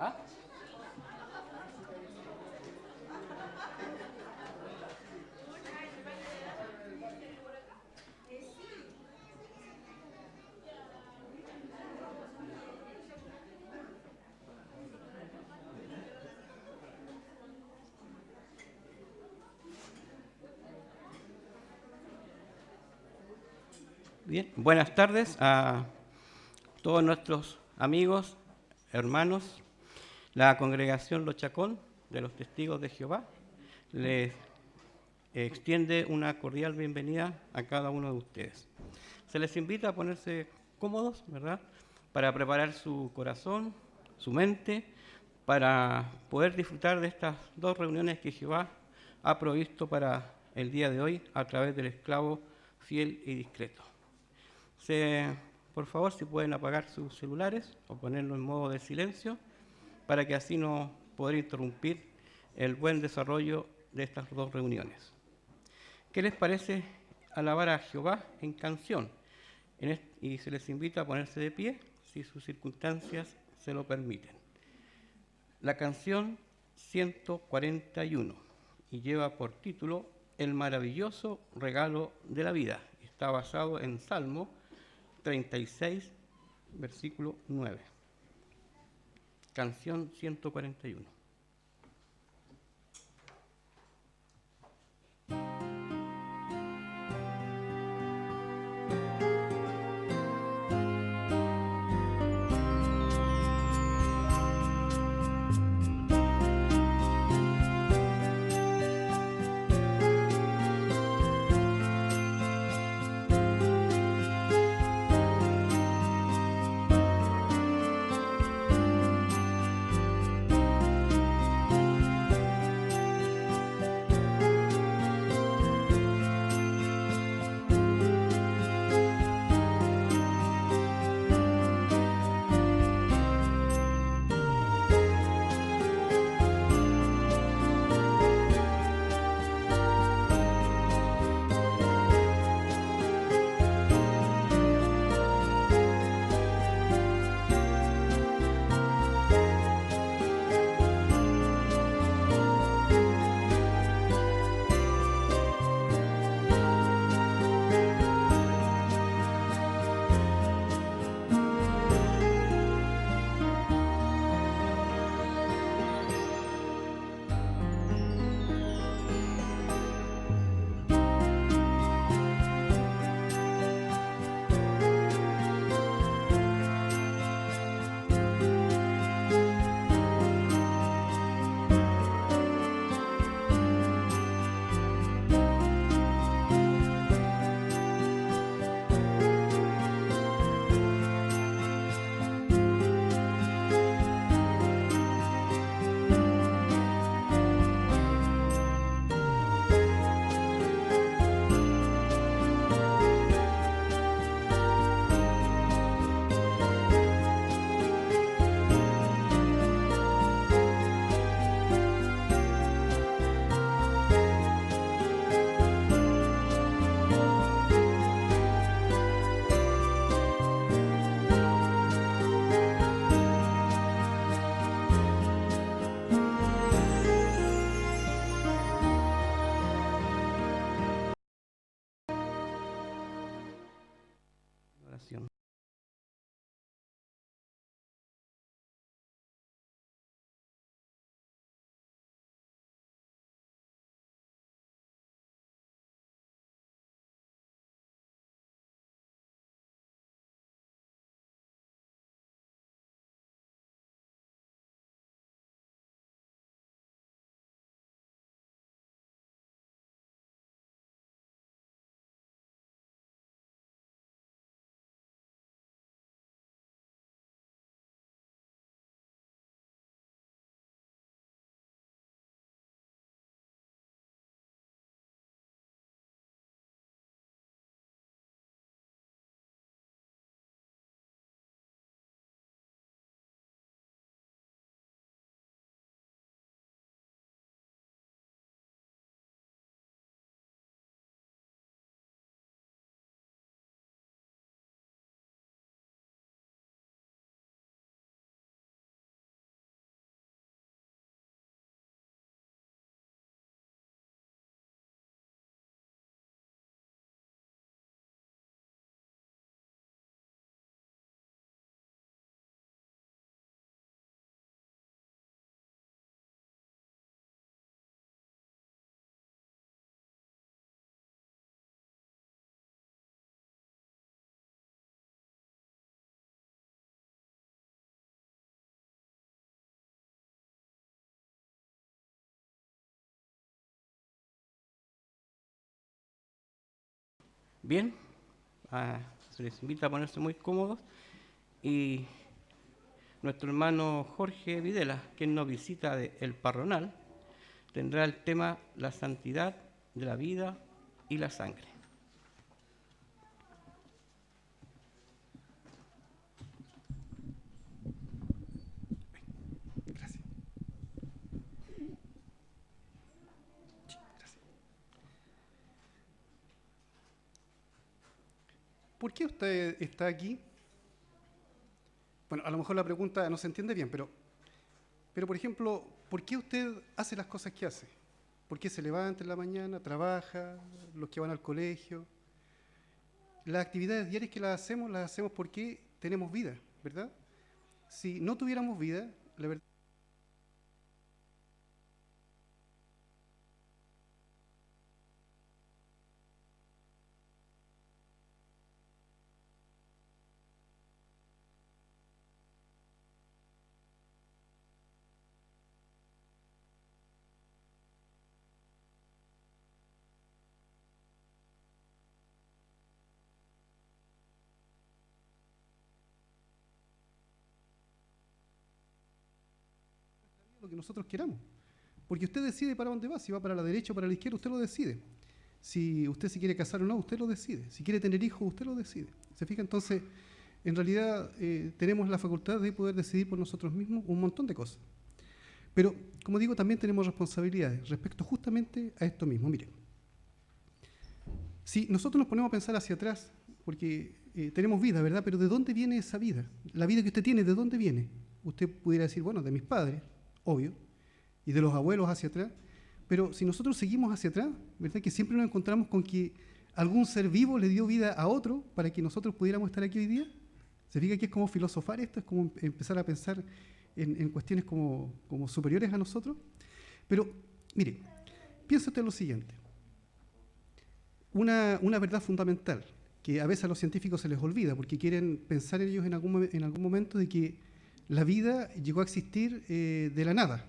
¿Ah? Bien, buenas tardes a todos nuestros amigos, hermanos, la congregación Los Chacón de los Testigos de Jehová. Les extiende una cordial bienvenida a cada uno de ustedes. Se les invita a ponerse cómodos, ¿verdad?, para preparar su corazón, su mente, para poder disfrutar de estas dos reuniones que Jehová ha provisto para el día de hoy a través del esclavo fiel y discreto. Por favor, si pueden apagar sus celulares o ponerlo en modo de silencio para que así no poder interrumpir el buen desarrollo de estas dos reuniones. ¿Qué les parece alabar a Jehová en canción? Y se les invita a ponerse de pie si sus circunstancias se lo permiten. La canción 141 y lleva por título El maravilloso regalo de la vida. Está basado en Salmo 36, versículo 9. Canción 141. bien, se les invita a ponerse muy cómodos y nuestro hermano Jorge Videla, quien nos visita de El Parronal, tendrá el tema la santidad de la vida y la sangre. Gracias. ¿Por qué usted está aquí? Bueno, a lo mejor la pregunta no se entiende bien, pero por ejemplo, ¿por qué usted hace las cosas que hace? ¿Por qué se levanta en la mañana, trabaja, los que van al colegio? Las actividades diarias que las hacemos porque tenemos vida, ¿verdad? Si no tuviéramos vida, la verdad es lo que nosotros queramos. Porque usted decide para dónde va, si va para la derecha o para la izquierda, usted lo decide. Si usted se quiere casar o no, usted lo decide. Si quiere tener hijos, usted lo decide. ¿Se fija? Entonces, en realidad tenemos la facultad de poder decidir por nosotros mismos un montón de cosas. Pero, como digo, también tenemos responsabilidades respecto justamente a esto mismo. Mire, si nosotros nos ponemos a pensar hacia atrás, porque tenemos vida, ¿verdad? Pero ¿de dónde viene esa vida? La vida que usted tiene, ¿de dónde viene? Usted pudiera decir, bueno, de mis padres, obvio, y de los abuelos hacia atrás. Pero si nosotros seguimos hacia atrás, ¿verdad? Que siempre nos encontramos con que algún ser vivo le dio vida a otro para que nosotros pudiéramos estar aquí hoy día. ¿Se fija que es como filosofar esto? Es como empezar a pensar en cuestiones como superiores a nosotros. Pero, mire, piensa usted lo siguiente. Una verdad fundamental que a veces a los científicos se les olvida porque quieren pensar ellos en algún momento de que la vida llegó a existir de la nada.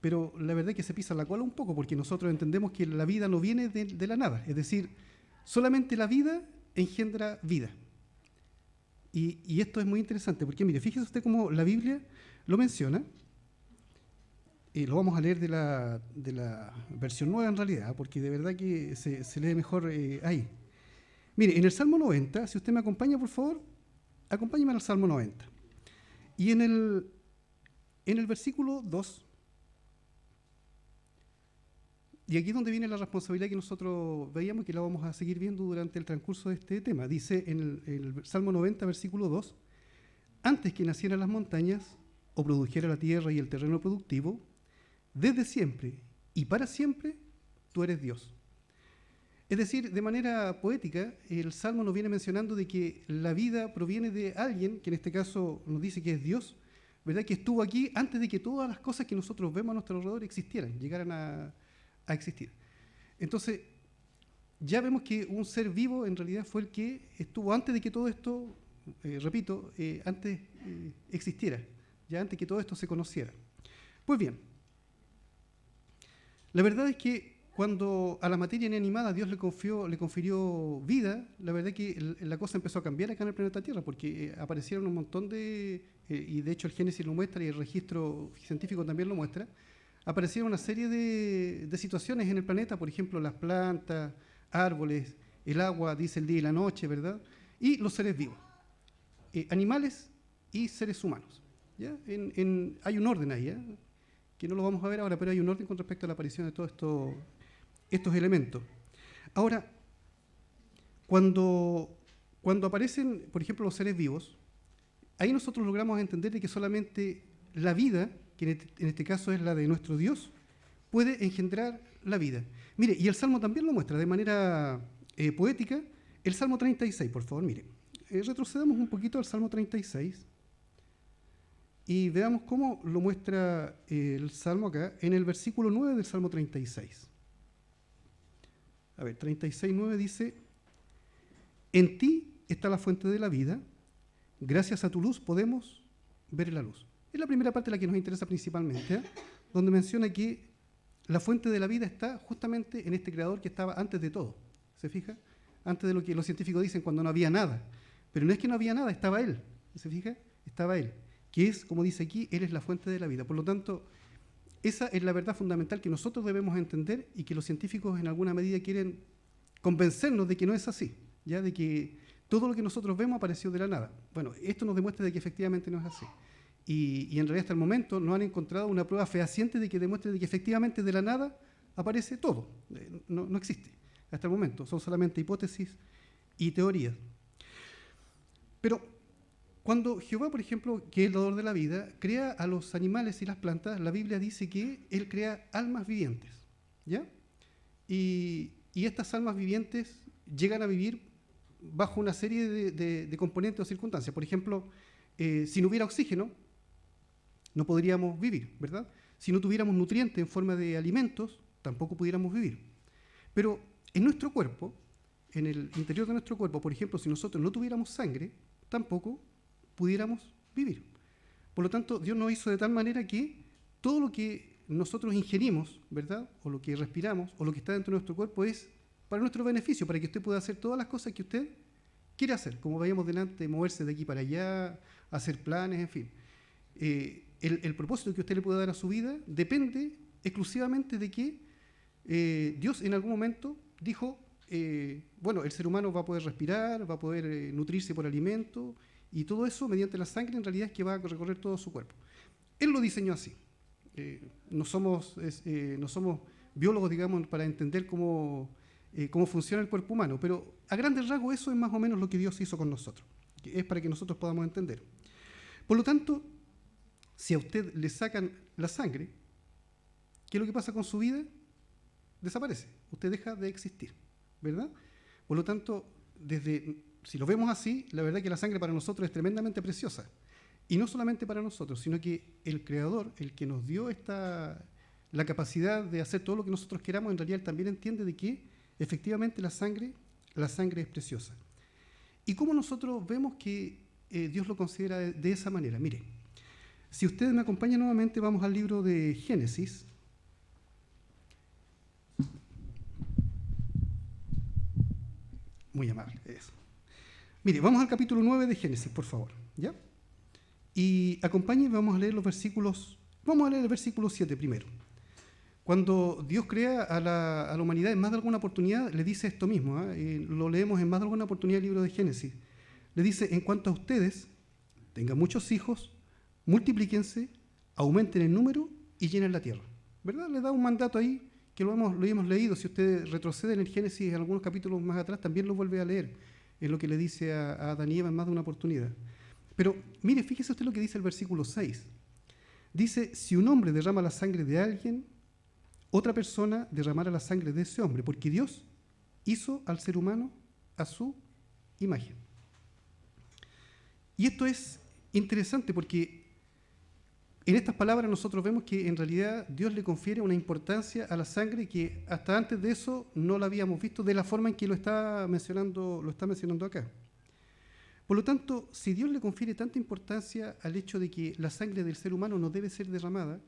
Pero la verdad es que se pisa la cola un poco porque nosotros entendemos que la vida no viene de la nada. Es decir, solamente la vida engendra vida. Y esto es muy interesante porque, mire, fíjese usted cómo la Biblia lo menciona. Lo vamos a leer de la versión nueva en realidad, porque de verdad que se lee mejor ahí. Mire, en el Salmo 90, si usted me acompaña, por favor, acompáñeme al Salmo 90. Y en el versículo 2, y aquí es donde viene la responsabilidad que nosotros veíamos y que la vamos a seguir viendo durante el transcurso de este tema. Dice en el Salmo 90, versículo 2, antes que nacieran las montañas o produjera la tierra y el terreno productivo, desde siempre y para siempre tú eres Dios. Es decir, de manera poética, el Salmo nos viene mencionando de que la vida proviene de alguien, que en este caso nos dice que es Dios, ¿verdad? Que estuvo aquí antes de que todas las cosas que nosotros vemos a nuestro alrededor existieran, llegaran a existir. Entonces, ya vemos que un ser vivo en realidad fue el que estuvo antes de que todo esto, repito, antes existiera, ya antes que todo esto se conociera. Pues bien, la verdad es que cuando a la materia inanimada Dios le confirió vida, la verdad es que la cosa empezó a cambiar acá en el planeta Tierra, porque aparecieron un montón y de hecho el Génesis lo muestra y el registro científico también lo muestra, aparecieron una serie de situaciones en el planeta, por ejemplo, las plantas, árboles, el agua, dice el día y la noche, ¿verdad? Y los seres vivos, animales y seres humanos. ¿Ya? Hay un orden ahí, ¿eh? Que no lo vamos a ver ahora, pero hay un orden con respecto a la aparición de todos estos elementos. Ahora, cuando aparecen, por ejemplo, los seres vivos, ahí nosotros logramos entender de que solamente la vida, que en este caso es la de nuestro Dios, puede engendrar la vida. Mire, y el Salmo también lo muestra de manera poética. El Salmo 36, por favor, mire. Retrocedamos un poquito al Salmo 36 y veamos cómo lo muestra el Salmo acá, en el versículo 9 del Salmo 36. A ver, 36:9 dice, en ti está la fuente de la vida, gracias a tu luz podemos ver la luz. Es la primera parte la que nos interesa principalmente, ¿eh? Donde menciona que la fuente de la vida está justamente en este creador que estaba antes de todo. ¿Se fija? antes de lo que los científicos dicen cuando no había nada. Pero no es que no había nada, estaba Él. ¿Se fija? Estaba Él. Que es, como dice aquí, Él es la fuente de la vida. Por lo tanto, esa es la verdad fundamental que nosotros debemos entender y que los científicos en alguna medida quieren convencernos de que no es así, ya de que todo lo que nosotros vemos apareció de la nada. Bueno, esto nos demuestra de que efectivamente no es así. Y en realidad hasta el momento no han encontrado una prueba fehaciente de que demuestre de que efectivamente de la nada aparece todo. No existe hasta el momento, son solamente hipótesis y teorías. Pero cuando Jehová, por ejemplo, que es el dador de la vida, crea a los animales y las plantas, la Biblia dice que Él crea almas vivientes, ¿ya? Y estas almas vivientes llegan a vivir bajo una serie de componentes o circunstancias. Por ejemplo, si no hubiera oxígeno, no podríamos vivir, ¿verdad? Si no tuviéramos nutrientes en forma de alimentos, tampoco pudiéramos vivir. Pero en nuestro cuerpo, en el interior de nuestro cuerpo, por ejemplo, si nosotros no tuviéramos sangre, tampoco pudiéramos vivir. Por lo tanto, Dios nos hizo de tal manera que todo lo que nosotros ingerimos, ¿verdad?, o lo que respiramos, o lo que está dentro de nuestro cuerpo es para nuestro beneficio, para que usted pueda hacer todas las cosas que usted quiere hacer, como veíamos delante, moverse de aquí para allá, hacer planes, en fin. El propósito que usted le pueda dar a su vida depende exclusivamente de que Dios en algún momento dijo, bueno, el ser humano va a poder respirar, va a poder nutrirse por alimento, y todo eso mediante la sangre en realidad es que va a recorrer todo su cuerpo. Él lo diseñó así. No somos biólogos, digamos, para entender cómo funciona el cuerpo humano, pero a grandes rasgos eso es más o menos lo que Dios hizo con nosotros, que es para que nosotros podamos entender. Por lo tanto, si a usted le sacan la sangre, ¿qué es lo que pasa con su vida? Desaparece, usted deja de existir, ¿verdad? Por lo tanto, si lo vemos así, la verdad es que la sangre para nosotros es tremendamente preciosa. Y no solamente para nosotros, sino que el Creador, el que nos dio la capacidad de hacer todo lo que nosotros queramos, en realidad él también entiende de que efectivamente la sangre es preciosa. ¿Y cómo nosotros vemos que Dios lo considera de esa manera? Mire, si ustedes me acompañan nuevamente, vamos al libro de Génesis. Muy amable, eso. Mire, vamos al capítulo 9 de Génesis, por favor, ¿ya? Y acompáñenme, vamos a leer los versículos, vamos a leer el versículo 7 primero. Cuando Dios crea a la humanidad en más de alguna oportunidad, le dice esto mismo, lo leemos en más de alguna oportunidad en el libro de Génesis. Le dice, en cuanto a ustedes, tengan muchos hijos, multiplíquense, aumenten el número y llenen la tierra. ¿Verdad? Le da un mandato ahí que lo hemos leído. Si usted retrocede en el Génesis en algunos capítulos más atrás, también lo vuelve a leer. Es lo que le dice a Adán y Eva en más de una oportunidad. Pero mire, fíjese usted lo que dice el versículo 6. Dice, si un hombre derrama la sangre de alguien, otra persona derramará la sangre de ese hombre, porque Dios hizo al ser humano a su imagen. Y esto es interesante porque en estas palabras nosotros vemos que en realidad Dios le confiere una importancia a la sangre que hasta antes de eso no la habíamos visto de la forma en que lo está mencionando acá. Por lo tanto, si Dios le confiere tanta importancia al hecho de que la sangre del ser humano no debe ser derramada,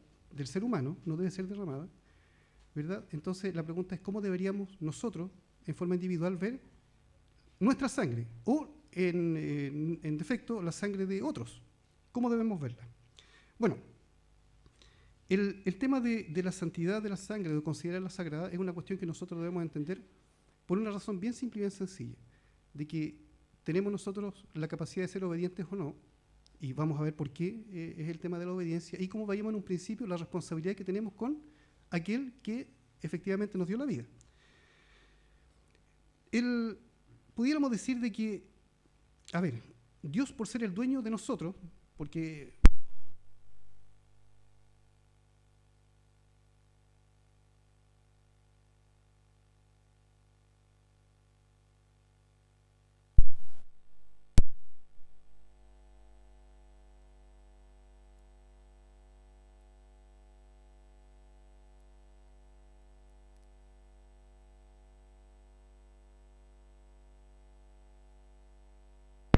¿verdad? Entonces la pregunta es cómo deberíamos nosotros, en forma individual, ver nuestra sangre o, en defecto, la sangre de otros. ¿Cómo debemos verla? Bueno, el tema de la santidad de la sangre, de considerarla sagrada, es una cuestión que nosotros debemos entender por una razón bien simple y bien sencilla, de que tenemos nosotros la capacidad de ser obedientes o no, y vamos a ver por qué es el tema de la obediencia, y como veíamos en un principio, la responsabilidad que tenemos con aquel que efectivamente nos dio la vida. Pudiéramos decir de que, a ver, Dios por ser el dueño de nosotros, porque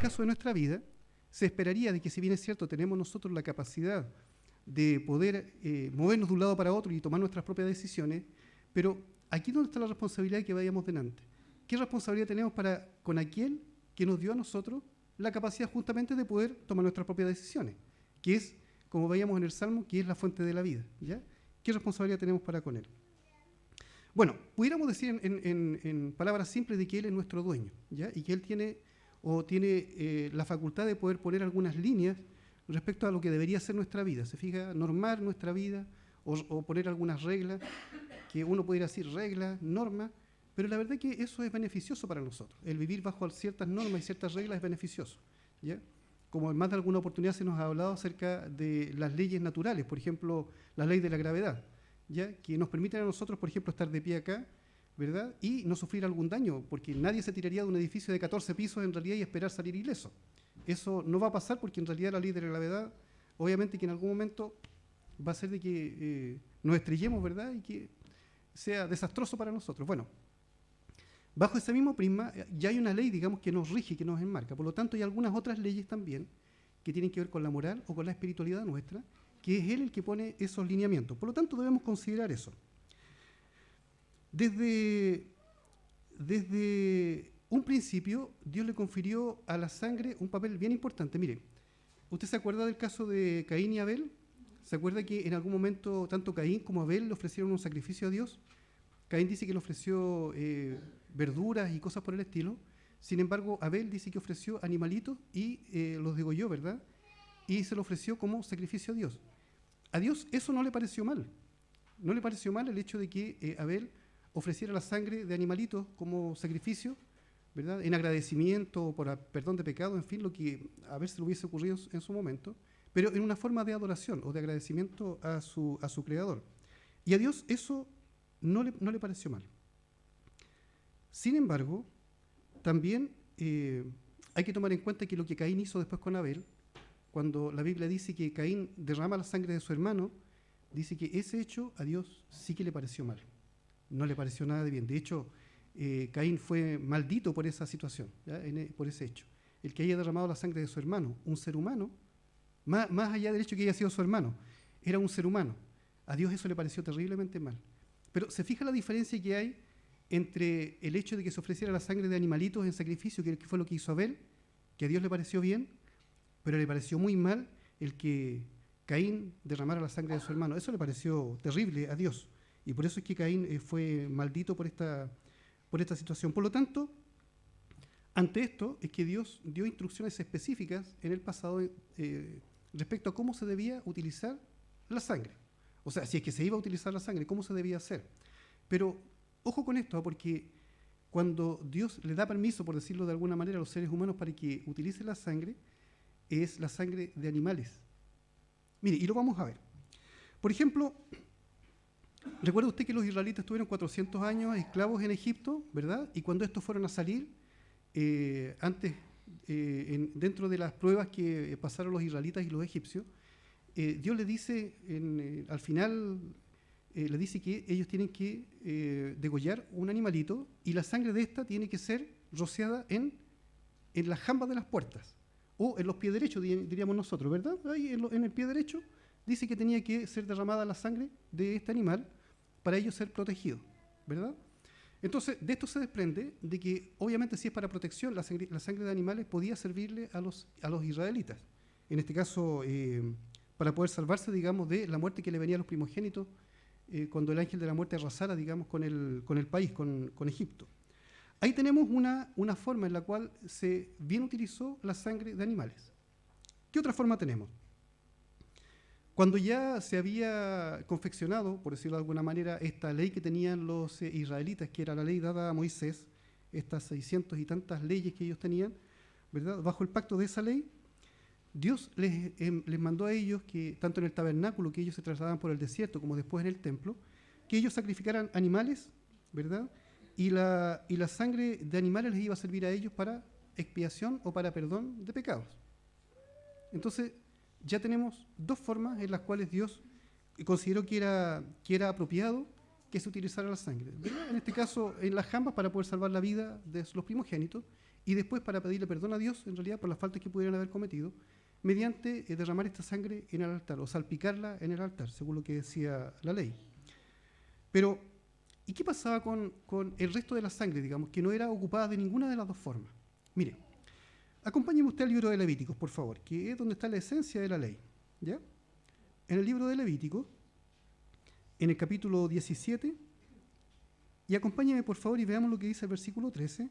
caso de nuestra vida, se esperaría de que, si bien es cierto, tenemos nosotros la capacidad de poder movernos de un lado para otro y tomar nuestras propias decisiones, pero aquí es donde está la responsabilidad que vayamos delante. ¿qué responsabilidad tenemos para con aquel que nos dio a nosotros la capacidad justamente de poder tomar nuestras propias decisiones? Que es, como veíamos en el Salmo, que es la fuente de la vida, ¿ya? ¿Qué responsabilidad tenemos para con Él? Bueno, pudiéramos decir en palabras simples de que Él es nuestro dueño, ¿ya? Y que Él tiene la facultad de poder poner algunas líneas respecto a lo que debería ser nuestra vida. ¿Se fija? Normar nuestra vida o poner algunas reglas, que uno pudiera decir reglas, normas, pero la verdad es que eso es beneficioso para nosotros. El vivir bajo ciertas normas y ciertas reglas es beneficioso, ¿ya? Como en más de alguna oportunidad se nos ha hablado acerca de las leyes naturales, por ejemplo, la ley de la gravedad, ¿ya? Que nos permiten a nosotros, por ejemplo, estar de pie acá, ¿verdad? Y no sufrir algún daño, porque nadie se tiraría de un edificio de 14 pisos en realidad y esperar salir ileso. Eso no va a pasar porque en realidad la ley de la gravedad, obviamente que en algún momento va a ser de que nos estrellemos, ¿verdad? Y que sea desastroso para nosotros. Bueno, bajo ese mismo prisma ya hay una ley, digamos, que nos rige, que nos enmarca. Por lo tanto, hay algunas otras leyes también que tienen que ver con la moral o con la espiritualidad nuestra, que es Él el que pone esos lineamientos. Por lo tanto, debemos considerar eso. Desde un principio, Dios le confirió a la sangre un papel bien importante. Mire, ¿usted se acuerda del caso de Caín y Abel? ¿Se acuerda que en algún momento tanto Caín como Abel le ofrecieron un sacrificio a Dios? Caín dice que le ofreció verduras y cosas por el estilo. Sin embargo, Abel dice que ofreció animalitos y los degolló, ¿verdad? Y se lo ofreció como sacrificio a Dios. A Dios eso no le pareció mal. No le pareció mal el hecho de que Abel ofreciera la sangre de animalitos como sacrificio, ¿verdad? En agradecimiento por perdón de pecado, en fin, lo que a ver si le hubiese ocurrido en su momento, pero en una forma de adoración o de agradecimiento a su Creador. Y a Dios eso no le pareció mal. Sin embargo, también hay que tomar en cuenta que lo que Caín hizo después con Abel, cuando la Biblia dice que Caín derrama la sangre de su hermano, dice que ese hecho a Dios sí que le pareció mal. No le pareció nada de bien. De hecho, Caín fue maldito por esa situación, ¿ya? Por ese hecho. El que haya derramado la sangre de su hermano, un ser humano, más allá del hecho que haya sido su hermano, era un ser humano. A Dios eso le pareció terriblemente mal. Pero se fija la diferencia que hay entre el hecho de que se ofreciera la sangre de animalitos en sacrificio, que fue lo que hizo Abel, que a Dios le pareció bien, pero le pareció muy mal el que Caín derramara la sangre de su hermano. Eso le pareció terrible a Dios. Y por eso es que Caín fue maldito por esta situación. Por lo tanto, ante esto es que Dios dio instrucciones específicas en el pasado respecto a cómo se debía utilizar la sangre. O sea, si es que se iba a utilizar la sangre, cómo se debía hacer. Pero ojo con esto, porque cuando Dios le da permiso, por decirlo de alguna manera, a los seres humanos para que utilicen la sangre, es la sangre de animales. Mire, y lo vamos a ver. Por ejemplo, recuerda usted que los israelitas estuvieron 400 años esclavos en Egipto, ¿verdad? Y cuando estos fueron a salir, dentro de las pruebas que pasaron los israelitas y los egipcios, Dios le dice, al final, le dice que ellos tienen que degollar un animalito y la sangre de esta tiene que ser rociada en las jambas de las puertas o en los pies derechos, diríamos nosotros, ¿verdad? Ahí en el pie derecho dice que tenía que ser derramada la sangre de este animal para ellos ser protegidos, ¿verdad? Entonces, de esto se desprende de que, obviamente, si es para protección, la sangre de animales podía servirle a los israelitas. En este caso, para poder salvarse, digamos, de la muerte que le venía a los primogénitos cuando el ángel de la muerte arrasara, digamos, con el país, con Egipto. Ahí tenemos una forma en la cual se bien utilizó la sangre de animales. ¿Qué otra forma tenemos? Cuando ya se había confeccionado, por decirlo de alguna manera, esta ley que tenían los israelitas, que era la ley dada a Moisés, estas 600 y tantas leyes que ellos tenían, ¿verdad? Bajo el pacto de esa ley, Dios les mandó a ellos que, tanto en el tabernáculo, que ellos se trasladaban por el desierto, como después en el templo, que ellos sacrificaran animales, ¿verdad? Y la sangre de animales les iba a servir a ellos para expiación o para perdón de pecados. Entonces, ya tenemos dos formas en las cuales Dios consideró que era apropiado que se utilizara la sangre, ¿verdad? En este caso, en las jambas para poder salvar la vida de los primogénitos y después para pedirle perdón a Dios, en realidad, por las faltas que pudieran haber cometido, mediante derramar esta sangre en el altar o salpicarla en el altar, según lo que decía la ley. Pero, ¿Y qué pasaba con el resto de la sangre, digamos, que no era ocupada de ninguna de las dos formas? Mire, acompáñeme usted al libro de Levíticos, por favor, que es donde está la esencia de la ley. ¿Ya? En el libro de Levíticos, en el capítulo 17, y acompáñeme, por favor, y veamos lo que dice el versículo 13,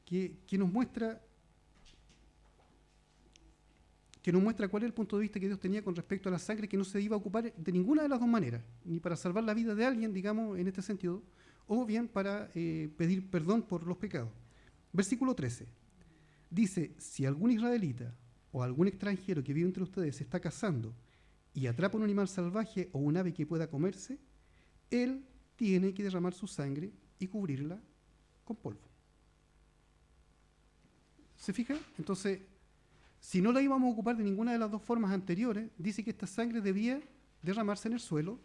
que nos muestra cuál es el punto de vista que Dios tenía con respecto a la sangre, que no se iba a ocupar de ninguna de las dos maneras, ni para salvar la vida de alguien, digamos, en este sentido, o bien para pedir perdón por los pecados. Versículo 13. Dice, si algún israelita o algún extranjero que vive entre ustedes se está cazando y atrapa un animal salvaje o un ave que pueda comerse, él tiene que derramar su sangre y cubrirla con polvo. ¿Se fija? Entonces, si no la íbamos a ocupar de ninguna de las dos formas anteriores, dice que esta sangre debía derramarse en el suelo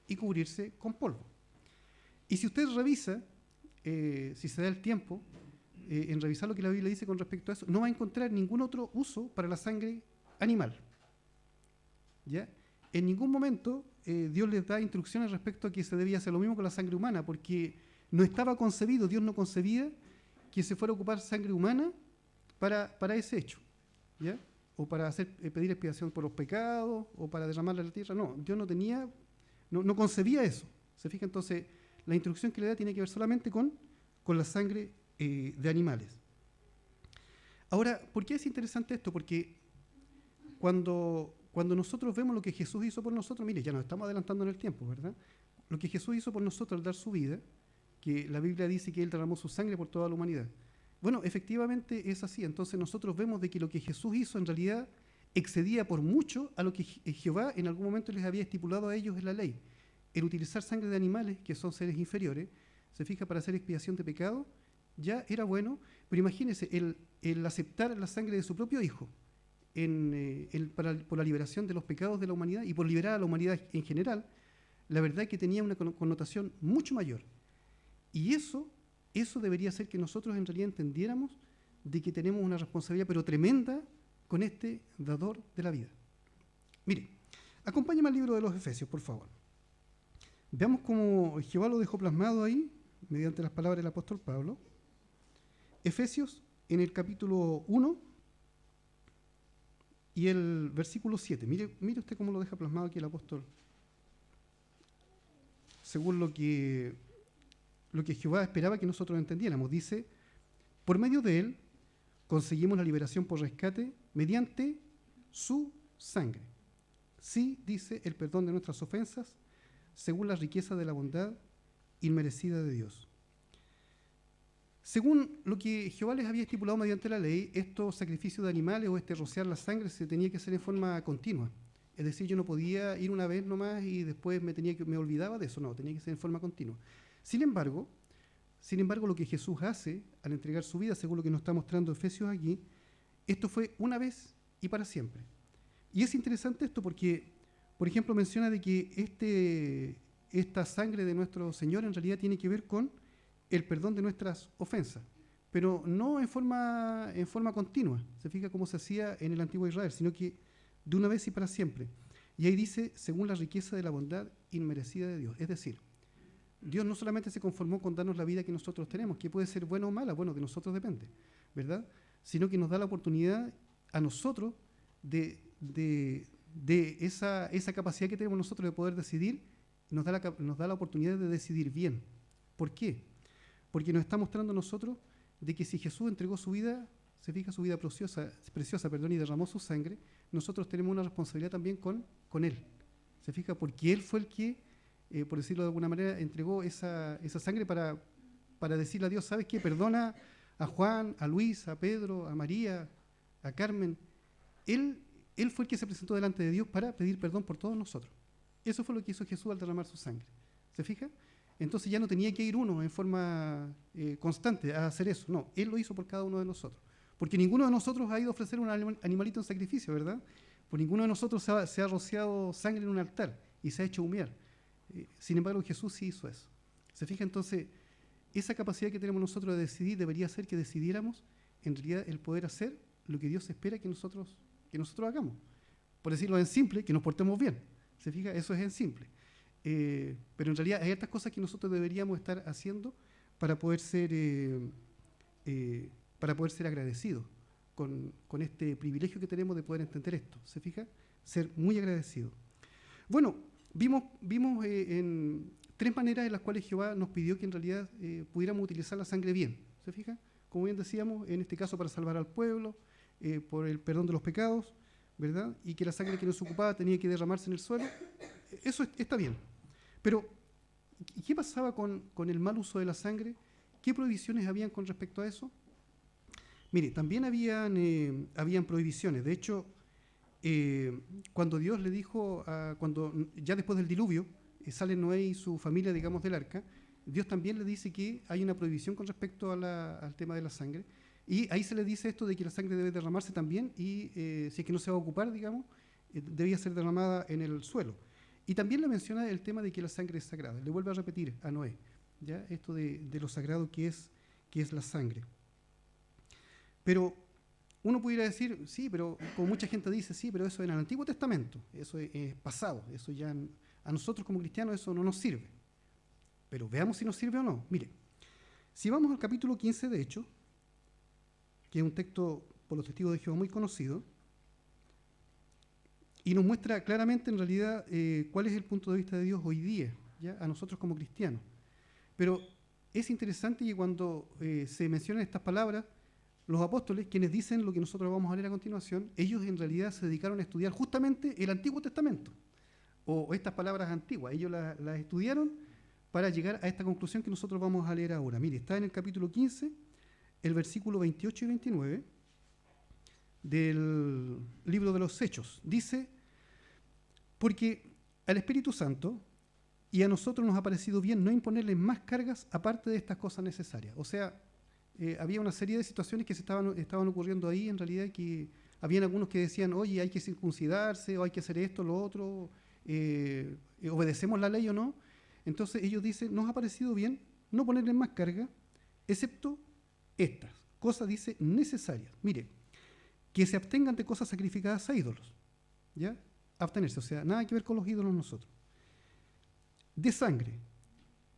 y cubrirse con polvo. Y si usted revisa, si se da el tiempo, en revisar lo que la Biblia dice con respecto a eso, no va a encontrar ningún otro uso para la sangre animal. ¿Ya? En ningún momento Dios les da instrucciones respecto a que se debía hacer lo mismo con la sangre humana, porque no estaba concebido, Dios no concebía que se fuera a ocupar sangre humana para ese hecho. ¿Ya? O para pedir expiación por los pecados, o para derramarle a la tierra. No, Dios no concebía eso. ¿Se fija? Entonces, la instrucción que le da tiene que ver solamente con la sangre de animales. Ahora, ¿por qué es interesante esto? Porque cuando nosotros vemos lo que Jesús hizo por nosotros, mire, ya nos estamos adelantando en el tiempo, ¿verdad? Lo que Jesús hizo por nosotros al dar su vida, que la Biblia dice que Él derramó su sangre por toda la humanidad. Bueno, efectivamente es así. Entonces nosotros vemos de que lo que Jesús hizo en realidad excedía por mucho a lo que Jehová en algún momento les había estipulado a ellos en la ley. El utilizar sangre de animales, que son seres inferiores, se fija, para hacer expiación de pecado, ya era bueno, pero imagínense, el aceptar la sangre de su propio hijo por la liberación de los pecados de la humanidad y por liberar a la humanidad en general, la verdad es que tenía una connotación mucho mayor. Y eso debería ser que nosotros en realidad entendiéramos de que tenemos una responsabilidad, pero tremenda, con este dador de la vida. Mire, acompáñame al libro de los Efesios, por favor. Veamos cómo Jehová lo dejó plasmado ahí, mediante las palabras del apóstol Pablo. Efesios, en el capítulo 1 y el versículo 7. Mire usted cómo lo deja plasmado aquí el apóstol, según lo que Jehová esperaba que nosotros entendiéramos. Dice, por medio de él conseguimos la liberación por rescate mediante su sangre. Sí, dice, el perdón de nuestras ofensas, según la riqueza de la bondad inmerecida de Dios. Según lo que Jehová les había estipulado mediante la ley, estos sacrificios de animales o rociar la sangre se tenía que hacer en forma continua. Es decir, yo no podía ir una vez nomás y después me olvidaba de eso. No, tenía que ser en forma continua. Sin embargo, lo que Jesús hace al entregar su vida, según lo que nos está mostrando Efesios aquí, esto fue una vez y para siempre. Y es interesante esto porque, por ejemplo, menciona de que esta sangre de nuestro Señor en realidad tiene que ver con el perdón de nuestras ofensas, pero no en forma continua. Se fija cómo se hacía en el antiguo Israel, sino que de una vez y para siempre. Y ahí dice, según la riqueza de la bondad inmerecida de Dios. Es decir, Dios no solamente se conformó con darnos la vida que nosotros tenemos, que puede ser buena o mala, bueno, de nosotros depende, ¿verdad? Sino que nos da la oportunidad a nosotros de esa capacidad que tenemos nosotros de poder decidir, nos da la oportunidad de decidir bien. ¿Por qué? Porque nos está mostrando a nosotros de que si Jesús entregó su vida, se fija su vida preciosa, y derramó su sangre, nosotros tenemos una responsabilidad también con Él. Se fija, porque Él fue el que, por decirlo de alguna manera, entregó esa sangre para decirle a Dios, ¿sabes qué? Perdona a Juan, a Luis, a Pedro, a María, a Carmen. Él fue el que se presentó delante de Dios para pedir perdón por todos nosotros. Eso fue lo que hizo Jesús al derramar su sangre. ¿Se fija? Entonces ya no tenía que ir uno en forma constante a hacer eso. No, Él lo hizo por cada uno de nosotros. Porque ninguno de nosotros ha ido a ofrecer un animalito en sacrificio, ¿verdad? Pues ninguno de nosotros se ha rociado sangre en un altar y se ha hecho humear. Sin embargo, Jesús sí hizo eso. ¿Se fija? Entonces, esa capacidad que tenemos nosotros de decidir debería ser que decidiéramos en realidad el poder hacer lo que Dios espera que nosotros hagamos. Por decirlo en simple, que nos portemos bien. ¿Se fija? Eso es en simple. pero en realidad hay otras cosas que nosotros deberíamos estar haciendo para poder ser agradecidos con este privilegio que tenemos de poder entender esto. ¿Se fija? Ser muy agradecidos. Bueno, vimos en 3 maneras en las cuales Jehová nos pidió que en realidad pudiéramos utilizar la sangre bien. ¿Se fija? Como bien decíamos, en este caso para salvar al pueblo, por el perdón de los pecados, ¿verdad? Y que la sangre que nos ocupaba tenía que derramarse en el suelo. Eso está bien. Pero, ¿qué pasaba con el mal uso de la sangre? ¿Qué prohibiciones habían con respecto a eso? Mire, también habían prohibiciones. De hecho, cuando Dios le dijo, ya después del diluvio, salen Noé y su familia, digamos, del arca, Dios también le dice que hay una prohibición con respecto al tema de la sangre. Y ahí se le dice esto de que la sangre debe derramarse también y si es que no se va a ocupar, digamos, debía ser derramada en el suelo. Y también le menciona el tema de que la sangre es sagrada. Le vuelve a repetir a Noé, ¿ya? Esto de lo sagrado que es la sangre. Pero uno pudiera decir, sí, pero como mucha gente dice, sí, pero eso en el Antiguo Testamento, eso es pasado, eso ya a nosotros como cristianos eso no nos sirve. Pero veamos si nos sirve o no. Mire, si vamos al capítulo 15 de Hechos, que es un texto por los testigos de Jehová muy conocido, y nos muestra claramente en realidad cuál es el punto de vista de Dios hoy día, ¿ya? A nosotros como cristianos. Pero es interesante que cuando se mencionan estas palabras, los apóstoles, quienes dicen lo que nosotros vamos a leer a continuación, ellos en realidad se dedicaron a estudiar justamente el Antiguo Testamento, o estas palabras antiguas. Ellos las estudiaron para llegar a esta conclusión que nosotros vamos a leer ahora. Mire, está en el capítulo 15, el versículo 28 y 29 del libro de los Hechos. Dice, porque al Espíritu Santo y a nosotros nos ha parecido bien no imponerles más cargas aparte de estas cosas necesarias. O sea, había una serie de situaciones que estaban ocurriendo ahí, en realidad, que habían algunos que decían, oye, hay que circuncidarse, o hay que hacer esto, lo otro, obedecemos la ley o no. Entonces ellos dicen, nos ha parecido bien no ponerles más carga, excepto estas cosas, dice, necesarias. Mire, que se abstengan de cosas sacrificadas a ídolos, ¿ya? Abstenerse, o sea, nada que ver con los ídolos nosotros. De sangre,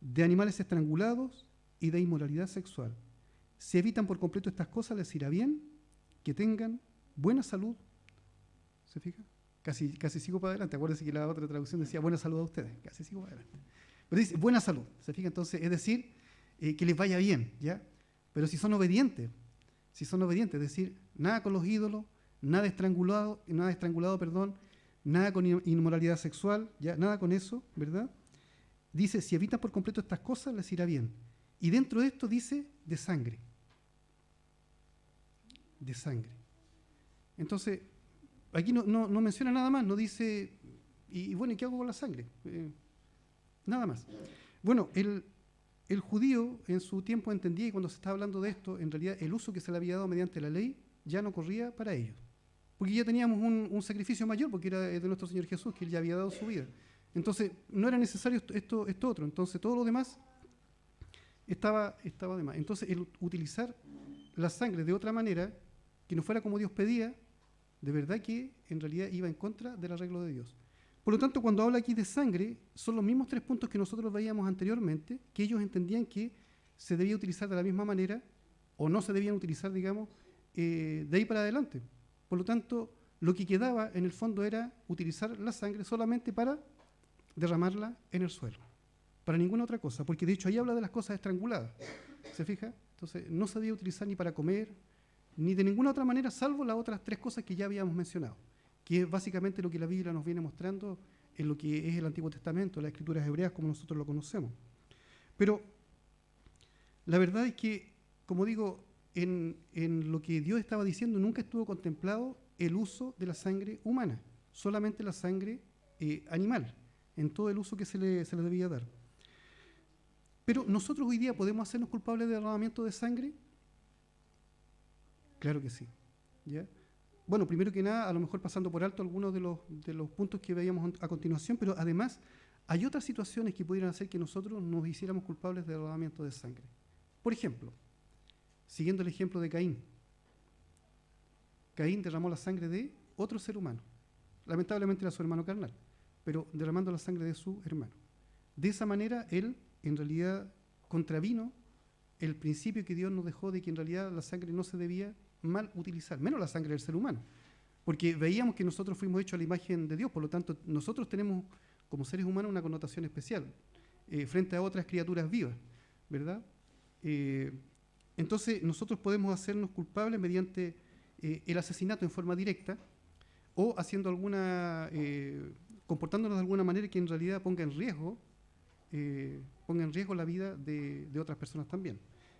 de animales estrangulados y de inmoralidad sexual. Si evitan por completo estas cosas, les irá bien, que tengan buena salud. ¿Se fija? Casi sigo para adelante. Acuérdense que la otra traducción decía buena salud a ustedes. Casi sigo para adelante. Pero dice buena salud. ¿Se fija? Entonces, es decir, que les vaya bien, ¿ya? Pero si son obedientes, es decir, nada con los ídolos, nada estrangulado, nada con inmoralidad sexual, ¿ya? Nada con eso, ¿verdad? Dice, si evitan por completo estas cosas, les irá bien. Y dentro de esto dice de sangre. De sangre. Entonces, aquí no menciona nada más, no dice, y bueno, ¿y qué hago con la sangre? Nada más. Bueno, el judío en su tiempo entendía, y cuando se estaba hablando de esto, en realidad el uso que se le había dado mediante la ley ya no corría para ellos. Porque ya teníamos un sacrificio mayor, porque era de nuestro Señor Jesús, que Él ya había dado su vida. Entonces, no era necesario esto otro. Entonces, todo lo demás estaba de más. Entonces, el utilizar la sangre de otra manera, que no fuera como Dios pedía, de verdad que en realidad iba en contra del arreglo de Dios. Por lo tanto, cuando habla aquí de sangre, son los mismos 3 puntos que nosotros veíamos anteriormente, que ellos entendían que se debía utilizar de la misma manera, o no se debían utilizar, digamos, de ahí para adelante. Por lo tanto, lo que quedaba en el fondo era utilizar la sangre solamente para derramarla en el suelo, para ninguna otra cosa, porque de hecho ahí habla de las cosas estranguladas, ¿se fija? Entonces no se debía utilizar ni para comer, ni de ninguna otra manera, salvo las otras 3 cosas que ya habíamos mencionado, que es básicamente lo que la Biblia nos viene mostrando en lo que es el Antiguo Testamento, las Escrituras hebreas como nosotros lo conocemos. Pero la verdad es que, como digo, en lo que Dios estaba diciendo nunca estuvo contemplado el uso de la sangre humana, solamente la sangre animal, en todo el uso que se le debía dar. Pero nosotros hoy día podemos hacernos culpables de derramamiento de sangre. Claro que sí, ¿ya? Bueno, primero que nada, a lo mejor pasando por alto algunos de los puntos que veíamos a continuación, pero además hay otras situaciones que pudieran hacer que nosotros nos hiciéramos culpables de derramamiento de sangre. Por ejemplo, siguiendo el ejemplo de Caín. Caín derramó la sangre de otro ser humano. Lamentablemente era su hermano carnal, pero derramando la sangre de su hermano. De esa manera, él en realidad contravino el principio que Dios nos dejó de que en realidad la sangre no se debía mal utilizar, menos la sangre del ser humano. Porque veíamos que nosotros fuimos hechos a la imagen de Dios, por lo tanto, nosotros tenemos como seres humanos una connotación especial frente a otras criaturas vivas, ¿verdad? Entonces, nosotros podemos hacernos culpables mediante el asesinato en forma directa o haciendo comportándonos de alguna manera que en realidad ponga en riesgo la vida de otras personas también.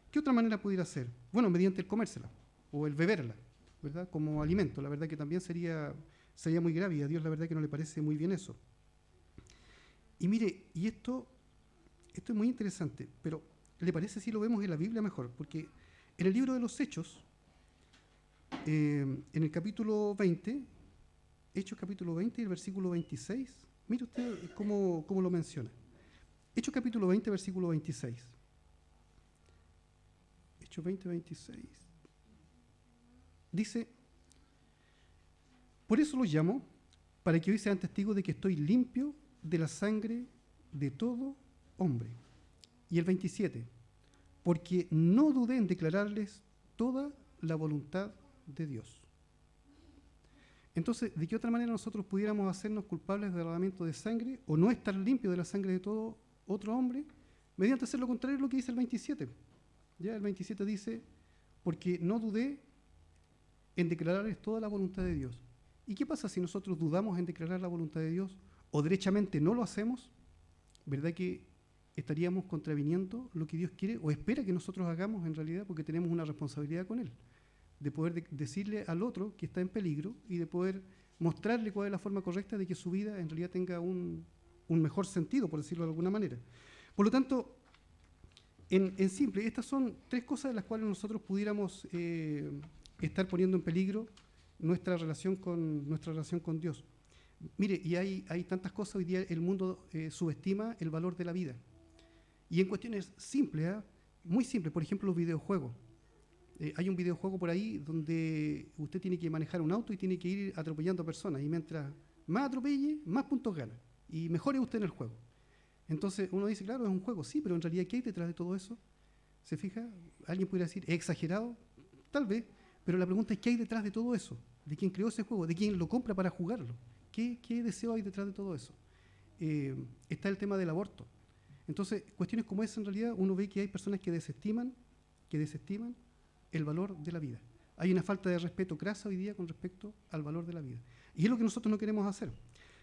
¿Qué otra manera pudiera ser? Bueno, mediante el comérsela o el beberla, ¿verdad? Como alimento. La verdad que también sería muy grave y a Dios la verdad que no le parece muy bien eso. Y mire, y esto es muy interesante, pero ¿le parece si lo vemos en la Biblia mejor? Porque en el libro de los Hechos, en el capítulo 20, Hechos capítulo 20 y el versículo 26, mire usted cómo lo menciona. Hechos capítulo 20, versículo 26. Hechos 20, 26. Dice, por eso los llamo, para que hoy sean testigos de que estoy limpio de la sangre de todo hombre. Y el 27, porque no dudé en declararles toda la voluntad de Dios. Entonces, ¿de qué otra manera nosotros pudiéramos hacernos culpables del derramamiento de sangre o no estar limpios de la sangre de todo otro hombre? Mediante hacer lo contrario de lo que dice el 27. Ya el 27 dice, porque no dudé en declararles toda la voluntad de Dios. ¿Y qué pasa si nosotros dudamos en declarar la voluntad de Dios o derechamente no lo hacemos? ¿Verdad que estaríamos contraviniendo lo que Dios quiere o espera que nosotros hagamos en realidad, porque tenemos una responsabilidad con Él, de poder decirle al otro que está en peligro y de poder mostrarle cuál es la forma correcta de que su vida en realidad tenga un mejor sentido, por decirlo de alguna manera? Por lo tanto, en simple, estas son tres cosas de las cuales nosotros pudiéramos estar poniendo en peligro nuestra relación con Dios. Mire, y hay tantas cosas, hoy día el mundo subestima el valor de la vida. Y en cuestiones simples, muy simples, por ejemplo, los videojuegos. Hay un videojuego por ahí donde usted tiene que manejar un auto y tiene que ir atropellando a personas. Y mientras más atropelle, más puntos gana. Y mejore usted en el juego. Entonces uno dice, claro, es un juego, sí, pero en realidad, ¿qué hay detrás de todo eso? ¿Se fija? Alguien pudiera decir, ¿es exagerado? Tal vez, pero la pregunta es, ¿qué hay detrás de todo eso? ¿De quién creó ese juego? ¿De quién lo compra para jugarlo? ¿Qué deseo hay detrás de todo eso? Está el tema del aborto. Entonces, cuestiones como esa, en realidad, uno ve que hay personas que desestiman el valor de la vida. Hay una falta de respeto crasa hoy día con respecto al valor de la vida. Y es lo que nosotros no queremos hacer.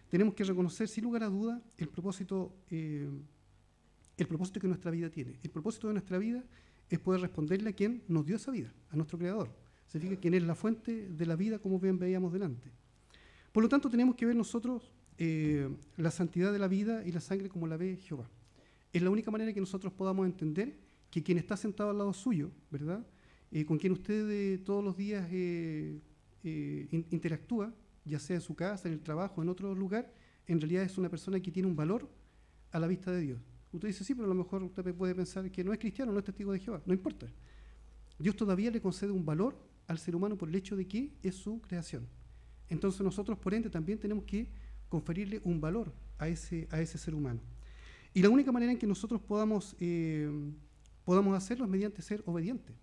Tenemos que reconocer, sin lugar a duda, el propósito que nuestra vida tiene. El propósito de nuestra vida es poder responderle a quien nos dio esa vida, a nuestro Creador. Se fija quién es la fuente de la vida, como bien veíamos delante. Por lo tanto, tenemos que ver nosotros la santidad de la vida y la sangre como la ve Jehová. Es la única manera que nosotros podamos entender que quien está sentado al lado suyo, ¿verdad? Con quien usted todos los días interactúa, ya sea en su casa, en el trabajo, en otro lugar, en realidad es una persona que tiene un valor a la vista de Dios. Usted dice, sí, pero a lo mejor usted puede pensar que no es cristiano, no es testigo de Jehová. No importa. Dios todavía le concede un valor al ser humano por el hecho de que es su creación. Entonces nosotros, por ende, también tenemos que conferirle un valor a ese ser humano. Y la única manera en que nosotros podamos hacerlo es mediante ser obedientes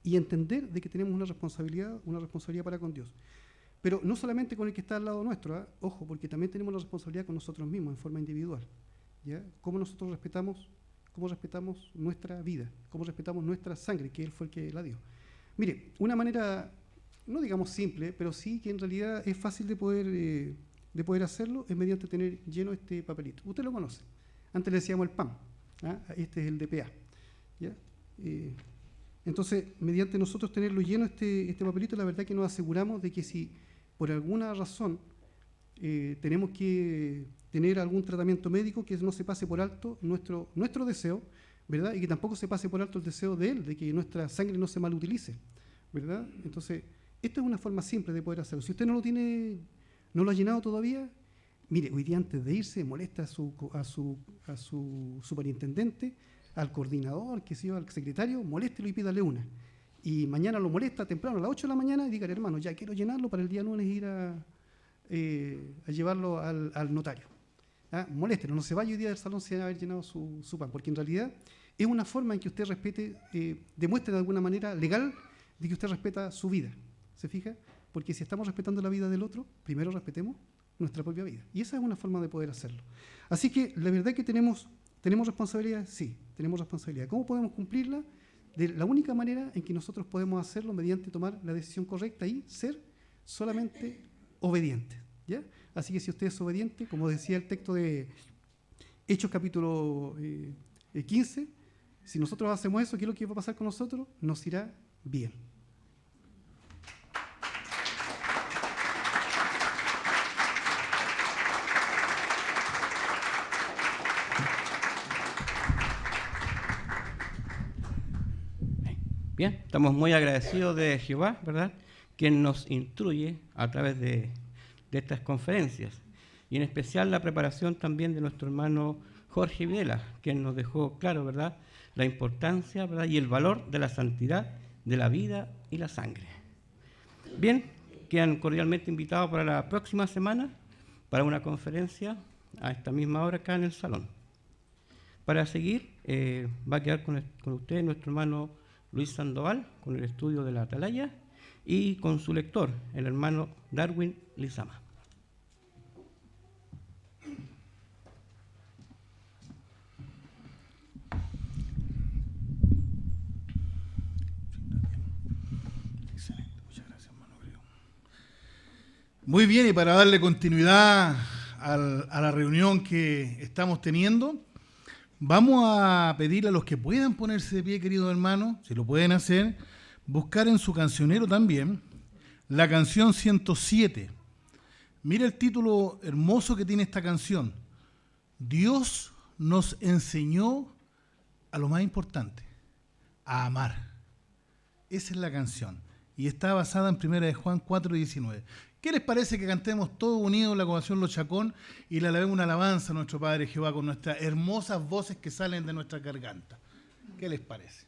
y entender de que tenemos una responsabilidad para con Dios. Pero no solamente con el que está al lado nuestro, ojo, porque también tenemos la responsabilidad con nosotros mismos en forma individual. ¿Ya? Cómo nosotros respetamos nuestra vida, cómo respetamos nuestra sangre, que Él fue el que la dio. Mire, una manera, no digamos simple, pero sí que en realidad es fácil de poder hacerlo, es mediante tener lleno este papelito. Usted lo conoce. Antes le decíamos el PAM, este es el DPA. ¿Ya? Entonces, mediante nosotros tenerlo lleno este papelito, la verdad que nos aseguramos de que si por alguna razón tenemos que tener algún tratamiento médico, que no se pase por alto nuestro deseo, ¿verdad? Y que tampoco se pase por alto el deseo de Él, de que nuestra sangre no se malutilice, ¿verdad? Entonces, esta es una forma simple de poder hacerlo. Si usted no lo ha llenado todavía, mire, hoy día antes de irse, molesta a su superintendente, al coordinador, al secretario, moléstelo y pídale una. Y mañana lo molesta temprano, a las 8 de la mañana, y dígale, hermano, ya quiero llenarlo para el día lunes ir a llevarlo al notario. moléstelo, no se vaya hoy día del salón sin haber llenado su pan, porque en realidad es una forma en que usted respete, demuestre de alguna manera legal de que usted respeta su vida. ¿Se fija? Porque si estamos respetando la vida del otro, primero respetemos nuestra propia vida. Y esa es una forma de poder hacerlo. Así que la verdad es que tenemos responsabilidad, sí, tenemos responsabilidad. ¿Cómo podemos cumplirla? De la única manera en que nosotros podemos hacerlo mediante tomar la decisión correcta y ser solamente obedientes, ¿ya? Así que si usted es obediente, como decía el texto de Hechos capítulo 15, si nosotros hacemos eso, ¿qué es lo que va a pasar con nosotros? Nos irá bien. Bien, estamos muy agradecidos de Jehová, ¿verdad?, quien nos instruye a través de estas conferencias, y en especial la preparación también de nuestro hermano Jorge Videla, quien nos dejó claro, ¿verdad?, la importancia, ¿verdad?, y el valor de la santidad, de la vida y la sangre. Bien, quedan cordialmente invitados para la próxima semana para una conferencia a esta misma hora acá en el salón. Para seguir, va a quedar con ustedes nuestro hermano Luis Sandoval, con el estudio de la Atalaya, y con su lector, el hermano Darwin Lizama. Excelente, muchas gracias, hermano. Muy bien, y para darle continuidad a la reunión que estamos teniendo, vamos a pedirle a los que puedan ponerse de pie, queridos hermanos, si lo pueden hacer, buscar en su cancionero también la canción 107. Mira el título hermoso que tiene esta canción. Dios nos enseñó a lo más importante, a amar. Esa es la canción. Y está basada en 1 de Juan 4:19. ¿Qué les parece que cantemos todos unidos la congregación Los Chacón y le alabemos una alabanza a nuestro Padre Jehová con nuestras hermosas voces que salen de nuestra garganta? ¿Qué les parece?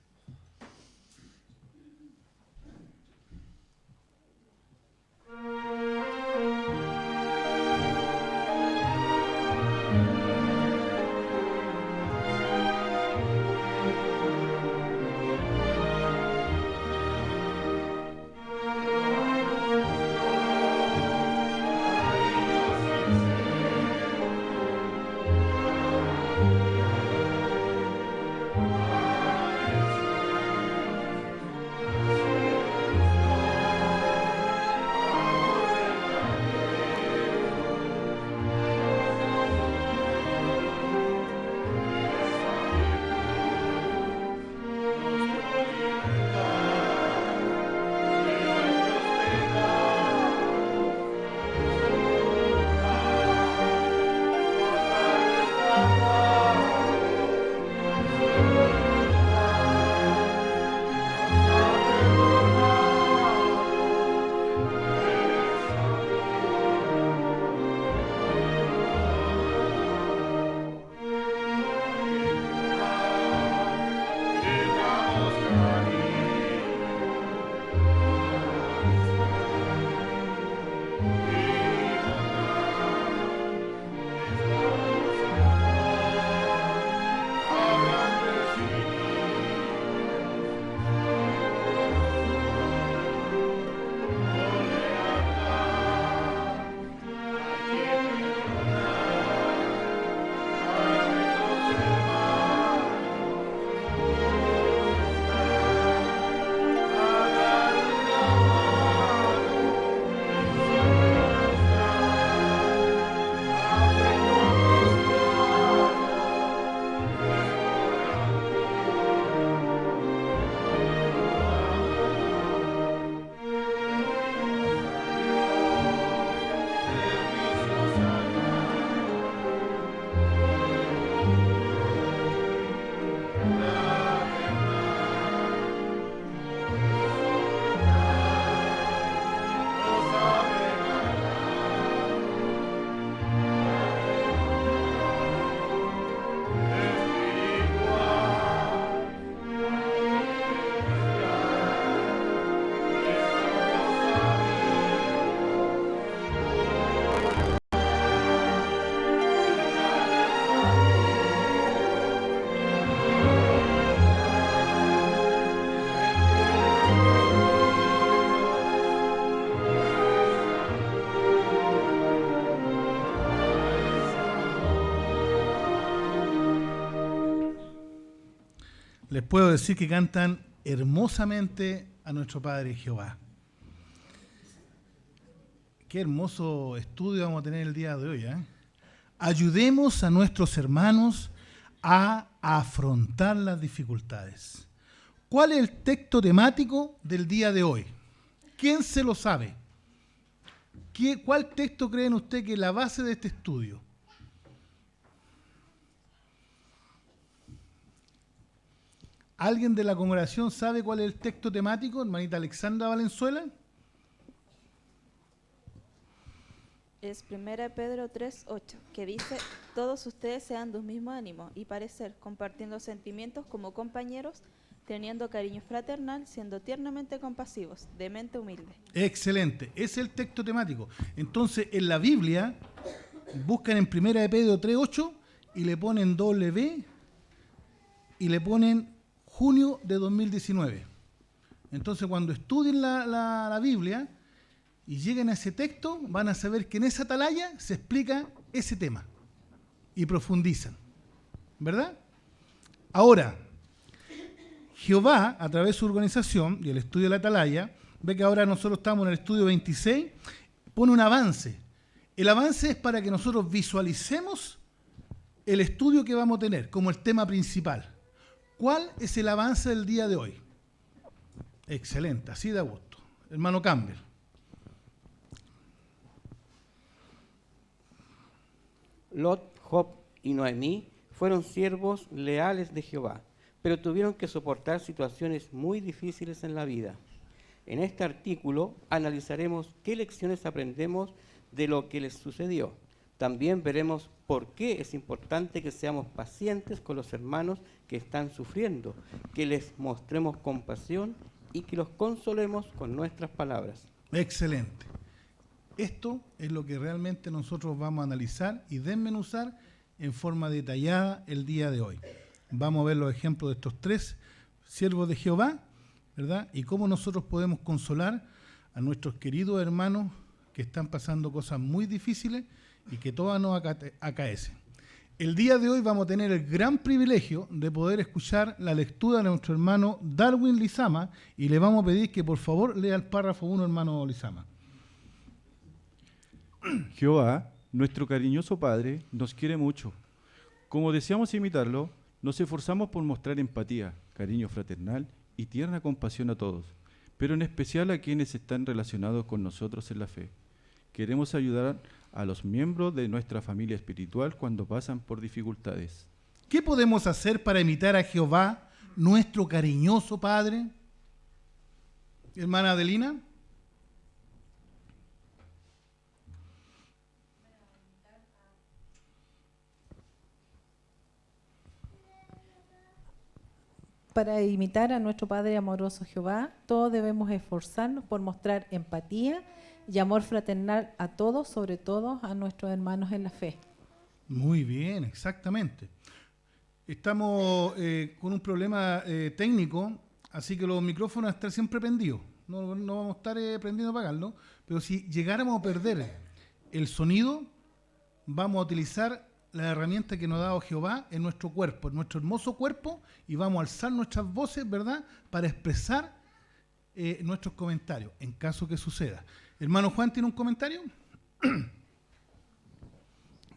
les puedo decir que cantan hermosamente a nuestro Padre Jehová. Qué hermoso estudio vamos a tener el día de hoy, ¿eh? Ayudemos a nuestros hermanos a afrontar las dificultades. ¿Cuál es el texto temático del día de hoy? ¿Quién se lo sabe? ¿Cuál texto creen ustedes que es la base de este estudio? ¿Alguien de la congregación sabe cuál es el texto temático, hermanita Alexandra Valenzuela? Es 1 Pedro 3:8, que dice: todos ustedes sean de un mismo ánimo y parecer, compartiendo sentimientos como compañeros, teniendo cariño fraternal, siendo tiernamente compasivos, de mente humilde. Excelente, ese es el texto temático. Entonces, en la Biblia, buscan en 1 Pedro 3:8 y le ponen W y le ponen junio de 2019. Entonces, cuando estudien la Biblia y lleguen a ese texto, van a saber que en esa atalaya se explica ese tema y profundizan. ¿Verdad? Ahora, Jehová, a través de su organización y el estudio de la atalaya, ve que ahora nosotros estamos en el estudio 26, pone un avance. El avance es para que nosotros visualicemos el estudio que vamos a tener como el tema principal. ¿Cuál es el avance del día de hoy? Excelente, así da gusto. Hermano Campbell. Lot, Job y Noemí fueron siervos leales de Jehová, pero tuvieron que soportar situaciones muy difíciles en la vida. En este artículo analizaremos qué lecciones aprendemos de lo que les sucedió. También veremos por qué es importante que seamos pacientes con los hermanos que están sufriendo, que les mostremos compasión y que los consolemos con nuestras palabras. Excelente. Esto es lo que realmente nosotros vamos a analizar y desmenuzar en forma detallada el día de hoy. Vamos a ver los ejemplos de estos tres siervos de Jehová, ¿verdad? Y cómo nosotros podemos consolar a nuestros queridos hermanos que están pasando cosas muy difíciles y que todas nos acaecen. El día de hoy vamos a tener el gran privilegio de poder escuchar la lectura de nuestro hermano Darwin Lizama y le vamos a pedir que por favor lea el párrafo 1, hermano Lizama. Jehová, nuestro cariñoso Padre, nos quiere mucho. Como deseamos imitarlo, nos esforzamos por mostrar empatía, cariño fraternal y tierna compasión a todos, pero en especial a quienes están relacionados con nosotros en la fe. Queremos ayudar a los miembros de nuestra familia espiritual cuando pasan por dificultades. ¿Qué podemos hacer para imitar a Jehová, nuestro cariñoso Padre? Hermana Adelina. Para imitar a nuestro Padre amoroso Jehová, todos debemos esforzarnos por mostrar empatía y amor fraternal a todos, sobre todo a nuestros hermanos en la fe. Muy bien, exactamente. Estamos con un problema técnico, así que los micrófonos van a estar siempre prendidos. No vamos a estar prendiendo a apagarlo, pero si llegáramos a perder el sonido, vamos a utilizar la herramienta que nos ha dado Jehová en nuestro cuerpo, en nuestro hermoso cuerpo, y vamos a alzar nuestras voces, ¿verdad?, para expresar nuestros comentarios, en caso que suceda. Hermano Juan, ¿tiene un comentario?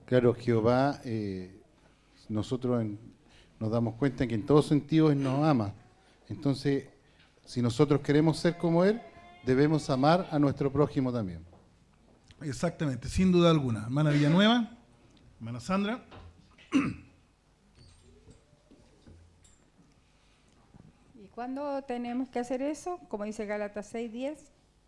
Claro, Jehová, nosotros nos damos cuenta que en todos sentidos Él nos ama. Entonces, si nosotros queremos ser como Él, debemos amar a nuestro prójimo también. Exactamente, sin duda alguna. Hermana Villanueva, hermana Sandra. ¿Y cuándo tenemos que hacer eso? Como dice Gálatas 6:10,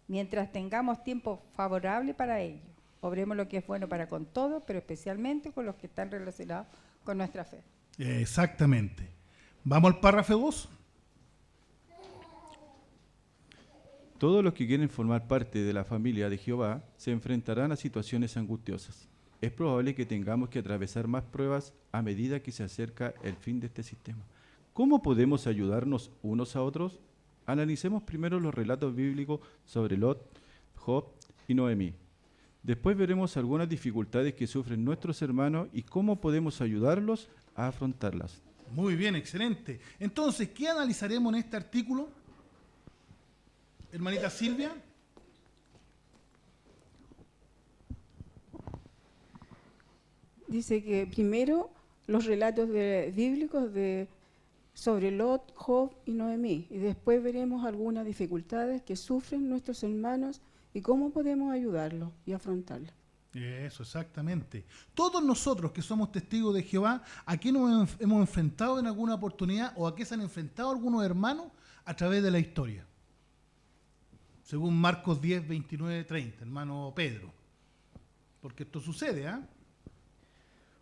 mientras tengamos tiempo favorable para ello. Obremos lo que es bueno para con todos, pero especialmente con los que están relacionados con nuestra fe. Exactamente. ¿Vamos al párrafo 2? Todos los que quieren formar parte de la familia de Jehová se enfrentarán a situaciones angustiosas. Es probable que tengamos que atravesar más pruebas a medida que se acerca el fin de este sistema. ¿Cómo podemos ayudarnos unos a otros? Analicemos primero los relatos bíblicos sobre Lot, Job y Noemí. Después veremos algunas dificultades que sufren nuestros hermanos y cómo podemos ayudarlos a afrontarlas. Muy bien, excelente. Entonces, ¿qué analizaremos en este artículo? Hermanita Silvia. Dice que primero los relatos bíblicos sobre Lot, Job y Noemí, y después veremos algunas dificultades que sufren nuestros hermanos y cómo podemos ayudarlos y afrontarlas. Eso, exactamente. Todos nosotros que somos testigos de Jehová, ¿a qué nos hemos enfrentado en alguna oportunidad o a qué se han enfrentado algunos hermanos a través de la historia? Según Marcos 10, 29, 30, hermano Pedro. Porque esto sucede, ¿ah?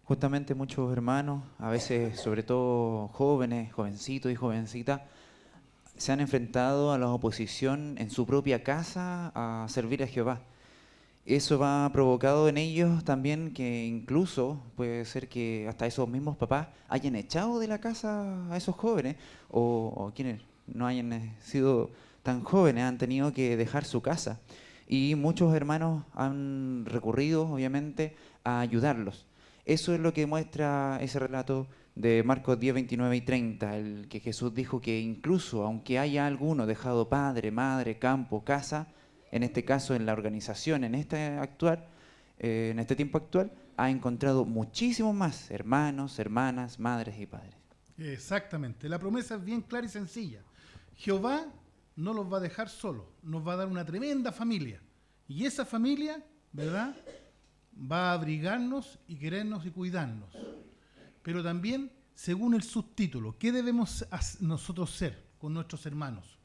Justamente muchos hermanos, a veces sobre todo jóvenes, jovencitos y jovencitas, se han enfrentado a la oposición en su propia casa a servir a Jehová. Eso va provocado en ellos también que incluso puede ser que hasta esos mismos papás hayan echado de la casa a esos jóvenes o quienes no hayan sido tan jóvenes han tenido que dejar su casa. Y muchos hermanos han recurrido, obviamente, a ayudarlos. Eso es lo que muestra ese relato de Marcos 10, 29 y 30, el que Jesús dijo que incluso aunque haya alguno dejado padre, madre, campo, casa, en este caso en la organización, en este tiempo actual, ha encontrado muchísimos más hermanos, hermanas, madres y padres. Exactamente. La promesa es bien clara y sencilla. Jehová no los va a dejar solos, nos va a dar una tremenda familia. Y esa familia, ¿verdad?, va a abrigarnos y querernos y cuidarnos. Pero también, según el subtítulo, ¿qué debemos nosotros ser con nuestros hermanos?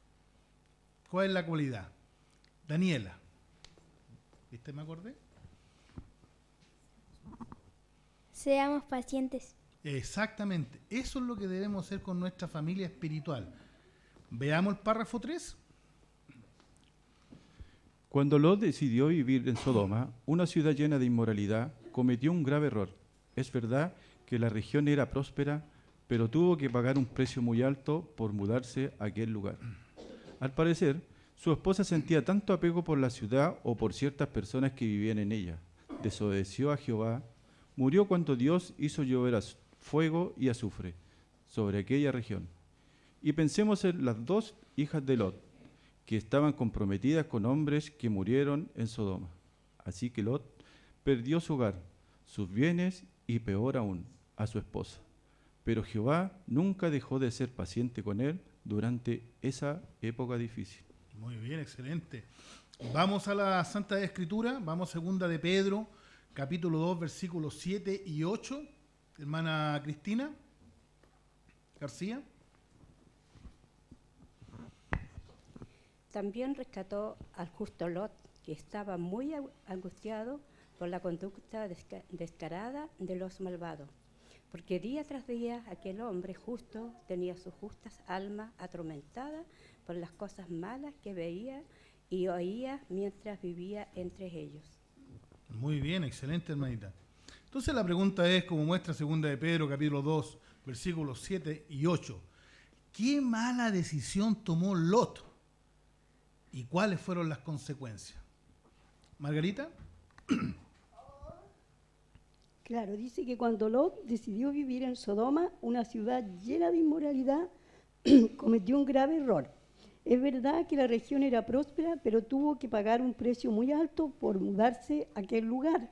¿Cuál es la cualidad? Daniela. ¿Viste? ¿Me acordé? Seamos pacientes. Exactamente. Eso es lo que debemos hacer con nuestra familia espiritual. Veamos el párrafo 3. Cuando Lot decidió vivir en Sodoma, una ciudad llena de inmoralidad, cometió un grave error. Es verdad que la región era próspera, pero tuvo que pagar un precio muy alto por mudarse a aquel lugar. Al parecer, su esposa sentía tanto apego por la ciudad o por ciertas personas que vivían en ella. Desobedeció a Jehová, murió cuando Dios hizo llover fuego y azufre sobre aquella región. Y pensemos en las dos hijas de Lot, que estaban comprometidas con hombres que murieron en Sodoma. Así que Lot perdió su hogar, sus bienes y peor aún, a su esposa. Pero Jehová nunca dejó de ser paciente con él durante esa época difícil. Muy bien, excelente. Vamos a la Santa Escritura, vamos a 2 de Pedro, capítulo 2, versículos 7 y 8. Hermana Cristina García. También rescató al justo Lot, que estaba muy angustiado por la conducta descarada de los malvados, porque día tras día aquel hombre justo tenía sus justas almas atormentadas por las cosas malas que veía y oía mientras vivía entre ellos. Muy bien, excelente, hermanita. Entonces la pregunta es, como muestra 2 de Pedro, capítulo 2, versículos 7 y 8. ¿Qué mala decisión tomó Lot? ¿Y cuáles fueron las consecuencias? Margarita. Claro, dice que cuando Lot decidió vivir en Sodoma, una ciudad llena de inmoralidad, cometió un grave error. Es verdad que la región era próspera, pero tuvo que pagar un precio muy alto por mudarse a aquel lugar.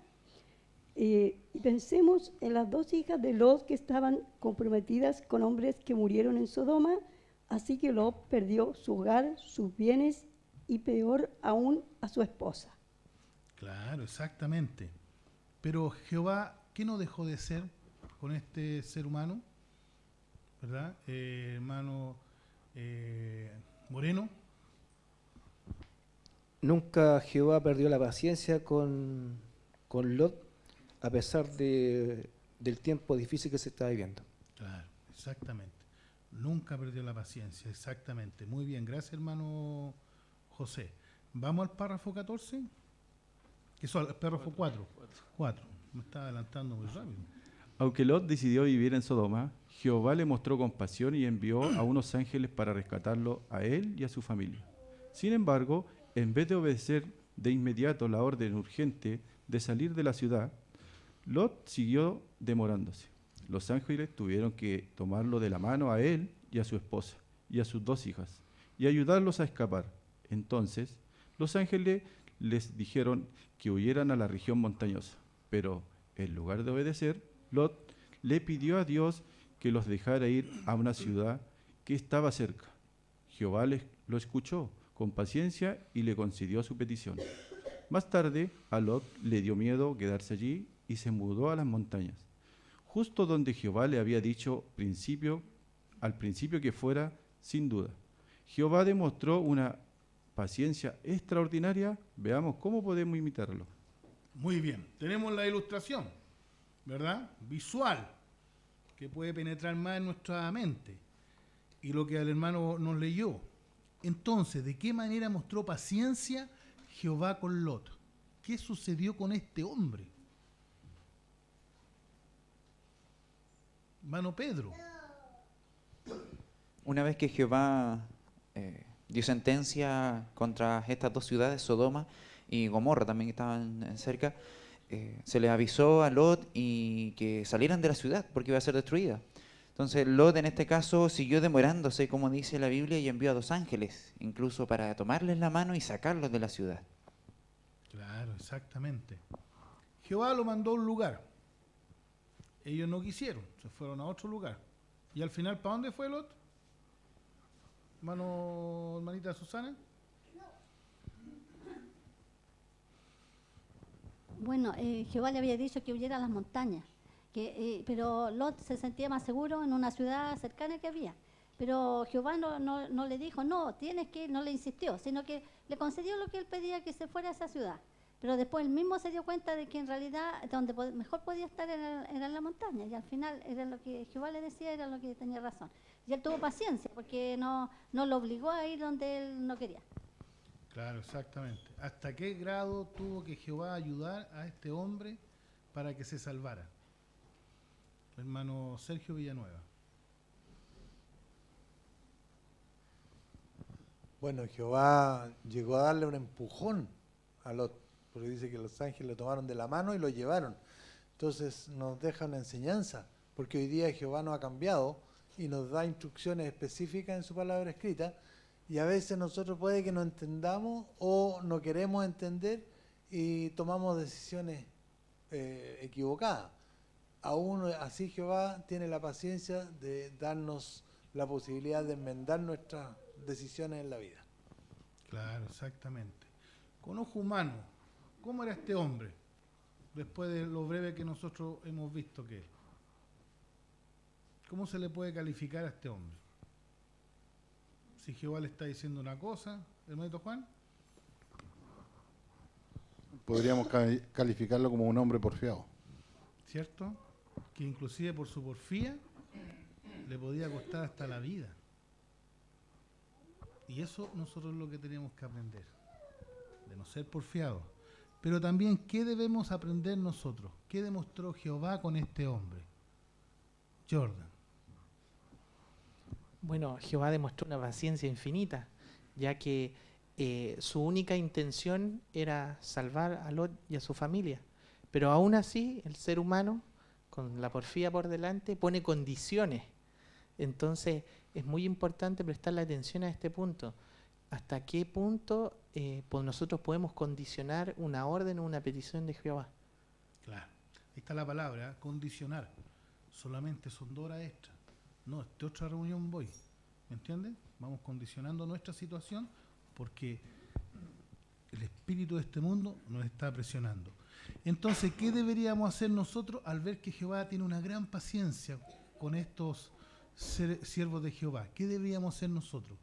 Y pensemos en las dos hijas de Lot que estaban comprometidas con hombres que murieron en Sodoma, así que Lot perdió su hogar, sus bienes y peor aún a su esposa. Claro, exactamente. Pero Jehová, ¿qué no dejó de ser con este ser humano? ¿Verdad? Hermano Moreno. Nunca Jehová perdió la paciencia con Lot, a pesar del tiempo difícil que se está viviendo. Claro, exactamente. Nunca perdió la paciencia, exactamente. Muy bien, gracias, hermano José. Vamos al párrafo 14. ¿Qué es el párrafo 4? 4. Me está adelantando muy rápido. Aunque Lot decidió vivir en Sodoma, Jehová le mostró compasión y envió a unos ángeles para rescatarlo a él y a su familia. Sin embargo, en vez de obedecer de inmediato la orden urgente de salir de la ciudad, Lot siguió demorándose. Los ángeles tuvieron que tomarlo de la mano a él y a su esposa y a sus 2 hijas y ayudarlos a escapar. Entonces, los ángeles les dijeron que huyeran a la región montañosa, pero en lugar de obedecer, Lot le pidió a Dios que los dejara ir a una ciudad que estaba cerca. Jehová lo escuchó con paciencia y le concedió su petición. Más tarde, a Lot le dio miedo quedarse allí y se mudó a las montañas, justo donde Jehová le había dicho al principio que fuera, sin duda. Jehová demostró una paciencia extraordinaria. Veamos cómo podemos imitarlo. Muy bien, tenemos la ilustración, ¿verdad? Visual, que puede penetrar más en nuestra mente. Y lo que el hermano nos leyó. Entonces, ¿de qué manera mostró paciencia Jehová con Lot? ¿Qué sucedió con este hombre? Hermano Pedro. Una vez que Jehová dio sentencia contra estas 2 ciudades, Sodoma y Gomorra, también que estaban cerca, se les avisó a Lot y que salieran de la ciudad porque iba a ser destruida. Entonces Lot en este caso siguió demorándose, como dice la Biblia, y envió a 2 ángeles, incluso para tomarles la mano y sacarlos de la ciudad. Claro, exactamente. Jehová lo mandó a un lugar. Ellos no quisieron, se fueron a otro lugar. Y al final, ¿para dónde fue Lot? Hermanita Susana. Bueno, Jehová le había dicho que huyera a las montañas, pero Lot se sentía más seguro en una ciudad cercana que había. Pero Jehová no le dijo, no, tienes que ir, no le insistió, sino que le concedió lo que él pedía, que se fuera a esa ciudad. Pero después él mismo se dio cuenta de que en realidad donde mejor podía estar era en la montaña, y al final era lo que Jehová le decía, era lo que tenía razón. Y él tuvo paciencia, porque no lo obligó a ir donde él no quería. Claro, exactamente. ¿Hasta qué grado tuvo que Jehová ayudar a este hombre para que se salvara? Hermano Sergio Villanueva. Bueno, Jehová llegó a darle un empujón a Lot, porque dice que los ángeles lo tomaron de la mano y lo llevaron. Entonces nos deja una enseñanza, porque hoy día Jehová no ha cambiado y nos da instrucciones específicas en su palabra escrita, y a veces nosotros puede que no entendamos o no queremos entender y tomamos decisiones equivocadas. Aún así Jehová tiene la paciencia de darnos la posibilidad de enmendar nuestras decisiones en la vida. Claro, exactamente. Con ojo humano, ¿cómo era este hombre? Después de lo breve que nosotros hemos visto que es. ¿Cómo se le puede calificar a este hombre? Si Jehová le está diciendo una cosa, hermanito Juan. Podríamos calificarlo como un hombre porfiado. ¿Cierto? Que inclusive por su porfía le podía costar hasta la vida. Y eso nosotros es lo que tenemos que aprender, de no ser porfiados. Pero también, ¿qué debemos aprender nosotros? ¿Qué demostró Jehová con este hombre? Jordan. Bueno, Jehová demostró una paciencia infinita, ya que su única intención era salvar a Lot y a su familia. Pero aún así, el ser humano, con la porfía por delante, pone condiciones. Entonces, es muy importante prestarle atención a este punto. ¿Hasta qué punto nosotros podemos condicionar una orden o una petición de Jehová? Claro, ahí está la palabra, condicionar. Solamente son 2 horas extra. No, esta otra reunión voy. ¿Me entiendes? Vamos condicionando nuestra situación porque el espíritu de este mundo nos está presionando. Entonces, ¿qué deberíamos hacer nosotros al ver que Jehová tiene una gran paciencia con estos siervos de Jehová? ¿Qué deberíamos hacer nosotros?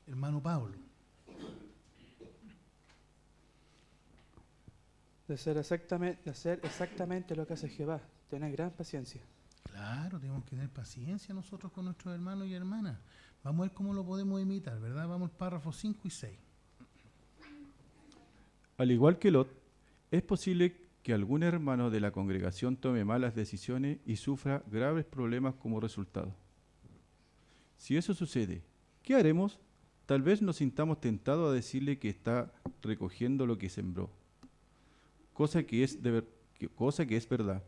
Hermano Pablo. De hacer exactamente lo que hace Jehová, tener gran paciencia. Claro, tenemos que tener paciencia nosotros con nuestros hermanos y hermanas. Vamos a ver cómo lo podemos imitar, ¿verdad? Vamos al párrafo 5 y 6. Al igual que Lot, es posible que algún hermano de la congregación tome malas decisiones y sufra graves problemas como resultado. Si eso sucede, ¿qué haremos? Tal vez nos sintamos tentados a decirle que está recogiendo lo que sembró, cosa que es verdad.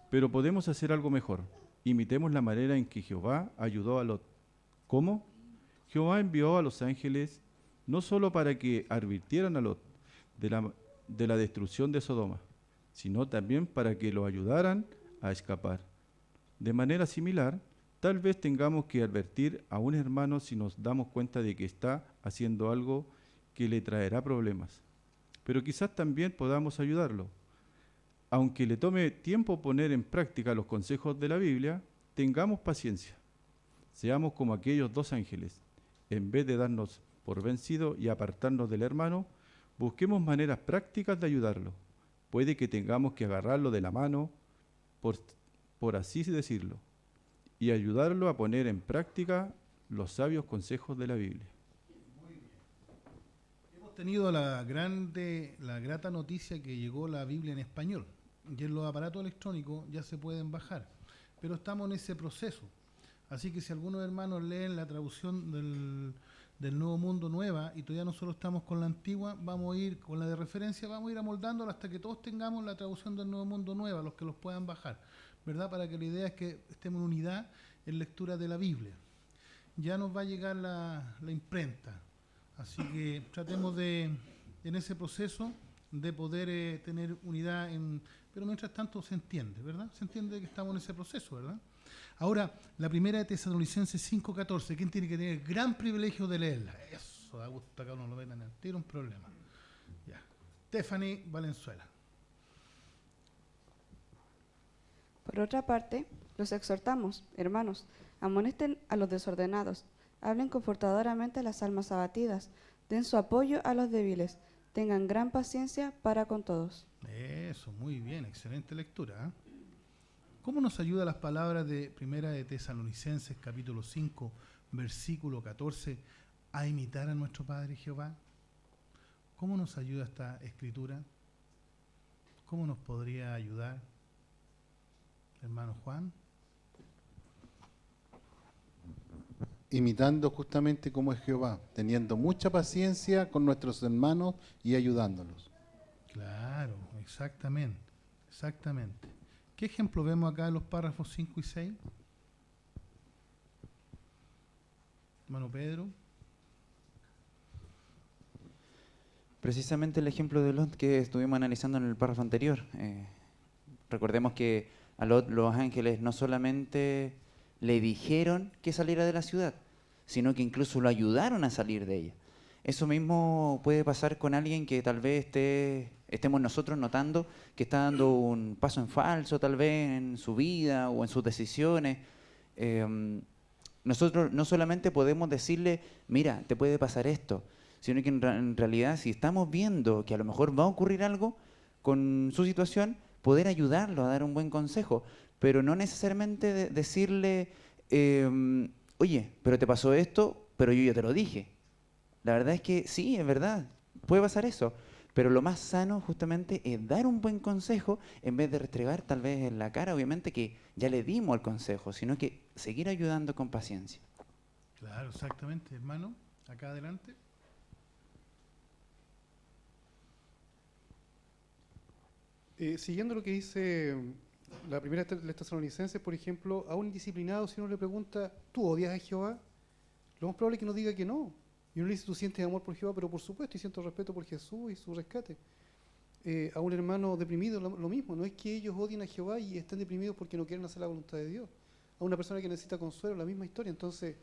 Pero podemos hacer algo mejor. Imitemos la manera en que Jehová ayudó a Lot. ¿Cómo? Jehová envió a los ángeles no solo para que advirtieran a Lot de la destrucción de Sodoma, sino también para que lo ayudaran a escapar. De manera similar, tal vez tengamos que advertir a un hermano si nos damos cuenta de que está haciendo algo que le traerá problemas. Pero quizás también podamos ayudarlo. Aunque le tome tiempo poner en práctica los consejos de la Biblia, tengamos paciencia. Seamos como aquellos dos ángeles. En vez de darnos por vencido y apartarnos del hermano, busquemos maneras prácticas de ayudarlo. Puede que tengamos que agarrarlo de la mano, por así decirlo, y ayudarlo a poner en práctica los sabios consejos de la Biblia. Hemos tenido la grata noticia que llegó la Biblia en español, y en los aparatos electrónicos ya se pueden bajar, pero estamos en ese proceso. Así que si algunos hermanos leen la traducción del Nuevo Mundo Nueva y todavía nosotros estamos con la antigua, vamos a ir con la de referencia, vamos a ir amoldándola hasta que todos tengamos la traducción del Nuevo Mundo Nueva, los que los puedan bajar, ¿verdad? Para que la idea es que estemos en unidad en lectura de la Biblia. Ya nos va a llegar la imprenta, así que tratemos en ese proceso de poder tener unidad, pero mientras tanto se entiende, ¿verdad? Se entiende que estamos en ese proceso, ¿verdad? Ahora, la primera de Tesalonicenses 5:14, ¿quién tiene que tener el gran privilegio de leerla? Eso, da gusto que uno lo vea en el tiro, un problema. Ya. Stephanie Valenzuela. Por otra parte, los exhortamos, hermanos, amonesten a los desordenados, hablen confortadoramente a las almas abatidas, den su apoyo a los débiles, tengan gran paciencia para con todos. Eso, muy bien, excelente lectura, ¿eh? ¿Cómo nos ayuda las palabras de Primera de Tesalonicenses, capítulo 5, versículo 14, a imitar a nuestro Padre Jehová? ¿Cómo nos ayuda esta escritura? ¿Cómo nos podría ayudar, hermano Juan? Imitando justamente como es Jehová, teniendo mucha paciencia con nuestros hermanos y ayudándolos. Claro, exactamente, exactamente. ¿Qué ejemplo vemos acá en los párrafos 5 y 6? Hermano Pedro. Precisamente el ejemplo de Lot que estuvimos analizando en el párrafo anterior. Recordemos que a Lot los ángeles no solamente le dijeron que saliera de la ciudad, sino que incluso lo ayudaron a salir de ella. Eso mismo puede pasar con alguien que tal vez estemos nosotros notando que está dando un paso en falso tal vez en su vida o en sus decisiones. Nosotros no solamente podemos decirle, mira, te puede pasar esto, sino que en realidad si estamos viendo que a lo mejor va a ocurrir algo con su situación, poder ayudarlo a dar un buen consejo, pero no necesariamente decirle, oye, pero te pasó esto, pero yo ya te lo dije. La verdad es que sí, es verdad, puede pasar eso, pero lo más sano justamente es dar un buen consejo en vez de restregar tal vez en la cara, obviamente que ya le dimos el consejo, sino que seguir ayudando con paciencia. Claro, exactamente, hermano, acá adelante. Siguiendo lo que dice la primera de los Tesalonicenses, por ejemplo, a un indisciplinado, si uno le pregunta, ¿tú odias a Jehová? Lo más probable es que nos diga que no. Y uno le dice, tú sientes amor por Jehová, pero por supuesto, y siento respeto por Jesús y su rescate. A un hermano deprimido, lo mismo. No es que ellos odien a Jehová y estén deprimidos porque no quieren hacer la voluntad de Dios. A una persona que necesita consuelo, la misma historia. Entonces,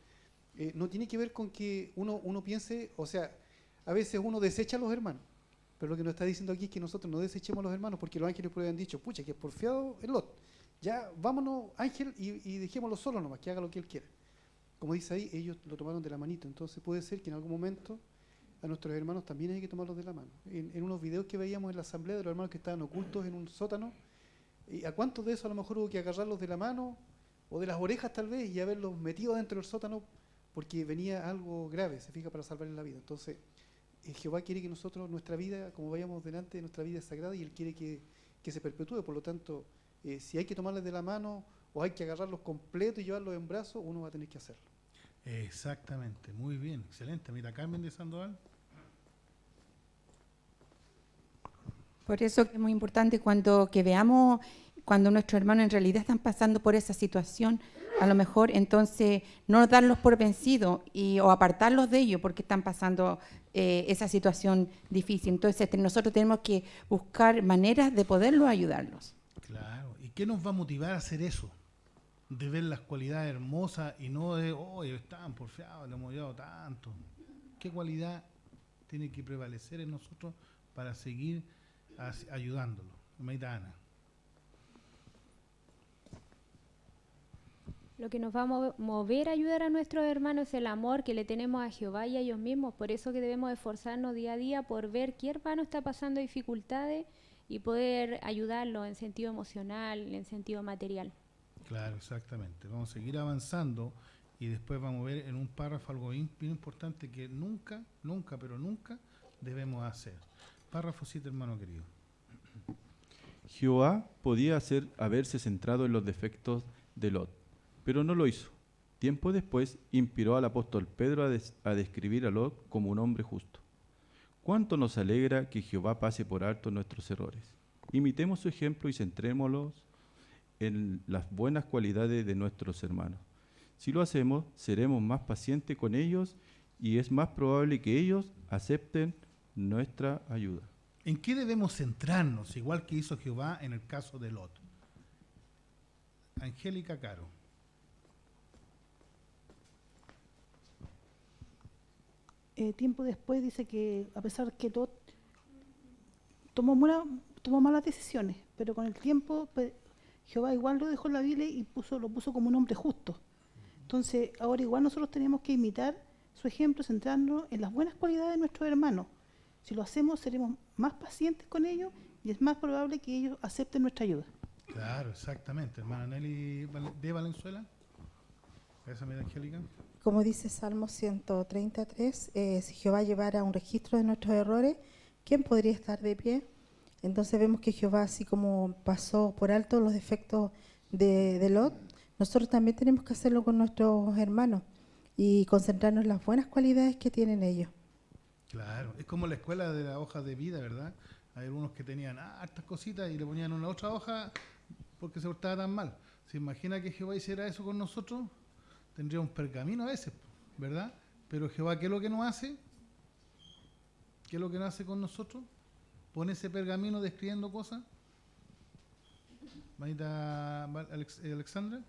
no tiene que ver con que uno piense, o sea, a veces uno desecha a los hermanos. Pero lo que nos está diciendo aquí es que nosotros no desechemos a los hermanos, porque los ángeles pues han dicho, pucha, que es porfiado el Lot. Ya, vámonos, ángel, y dejémoslo solo nomás, que haga lo que él quiera. Como dice ahí, ellos lo tomaron de la manito. Entonces puede ser que en algún momento a nuestros hermanos también hay que tomarlos de la mano. En unos videos que veíamos en la asamblea de los hermanos que estaban ocultos en un sótano, ¿a cuántos de esos a lo mejor hubo que agarrarlos de la mano o de las orejas tal vez y haberlos metido dentro del sótano porque venía algo grave, se fija, para salvarles la vida? Entonces, Jehová quiere que nosotros, nuestra vida, como vayamos delante, nuestra vida es sagrada y Él quiere que se perpetúe. Por lo tanto, si hay que tomarles de la mano o hay que agarrarlos completos y llevarlos en brazos, uno va a tener que hacerlo. Exactamente, muy bien, excelente. Mira, Carmen de Sandoval. Por eso es muy importante cuando que veamos cuando nuestros hermanos en realidad están pasando por esa situación, a lo mejor entonces no darlos por vencidos o apartarlos de ellos porque están pasando esa situación difícil. Entonces nosotros tenemos que buscar maneras de poderlos ayudarlos. Claro. ¿Y qué nos va a motivar a hacer eso? De ver las cualidades hermosas y no de, ellos están porfiados, le hemos ayudado tanto. ¿Qué cualidad tiene que prevalecer en nosotros para seguir ayudándolos? Hermanita Ana. Lo que nos va a mover a ayudar a nuestros hermanos es el amor que le tenemos a Jehová y a ellos mismos. Por eso que debemos esforzarnos día a día por ver qué hermano está pasando dificultades y poder ayudarlo en sentido emocional, en sentido material. Claro, exactamente. Vamos a seguir avanzando y después vamos a ver en un párrafo algo bien importante que nunca debemos hacer. Párrafo 7, hermano querido. Jehová podía haberse centrado en los defectos de Lot, pero no lo hizo. Tiempo después inspiró al apóstol Pedro a describir a Lot como un hombre justo. ¿Cuánto nos alegra que Jehová pase por alto nuestros errores? Imitemos su ejemplo y centrémoslos en las buenas cualidades de nuestros hermanos. Si lo hacemos, seremos más pacientes con ellos y es más probable que ellos acepten nuestra ayuda. ¿En qué debemos centrarnos, igual que hizo Jehová en el caso de Lot? Angélica Caro. Tiempo después dice que a pesar que Lot tomó malas decisiones, pero con el tiempo Jehová igual lo dejó en la Biblia y lo puso como un hombre justo. Entonces ahora igual nosotros tenemos que imitar su ejemplo, centrarnos en las buenas cualidades de nuestros hermanos. Si lo hacemos seremos más pacientes con ellos y es más probable que ellos acepten nuestra ayuda. Claro, exactamente. Hermana Nelly de Valenzuela. Gracias, mi Angélica. Como dice Salmo 133, si Jehová llevara un registro de nuestros errores, ¿quién podría estar de pie? Entonces vemos que Jehová, así como pasó por alto los defectos de Lot, nosotros también tenemos que hacerlo con nuestros hermanos y concentrarnos en las buenas cualidades que tienen ellos. Claro, es como la escuela de las hojas de vida, ¿verdad? Hay algunos que tenían hartas cositas y le ponían una otra hoja porque se portaba tan mal. ¿Se imagina que Jehová hiciera eso con nosotros? Tendría un pergamino a veces, ¿verdad? Pero Jehová, ¿qué es lo que nos hace? ¿Qué es lo que nos hace con nosotros? ¿Pone ese pergamino describiendo cosas? Manita Alexandra.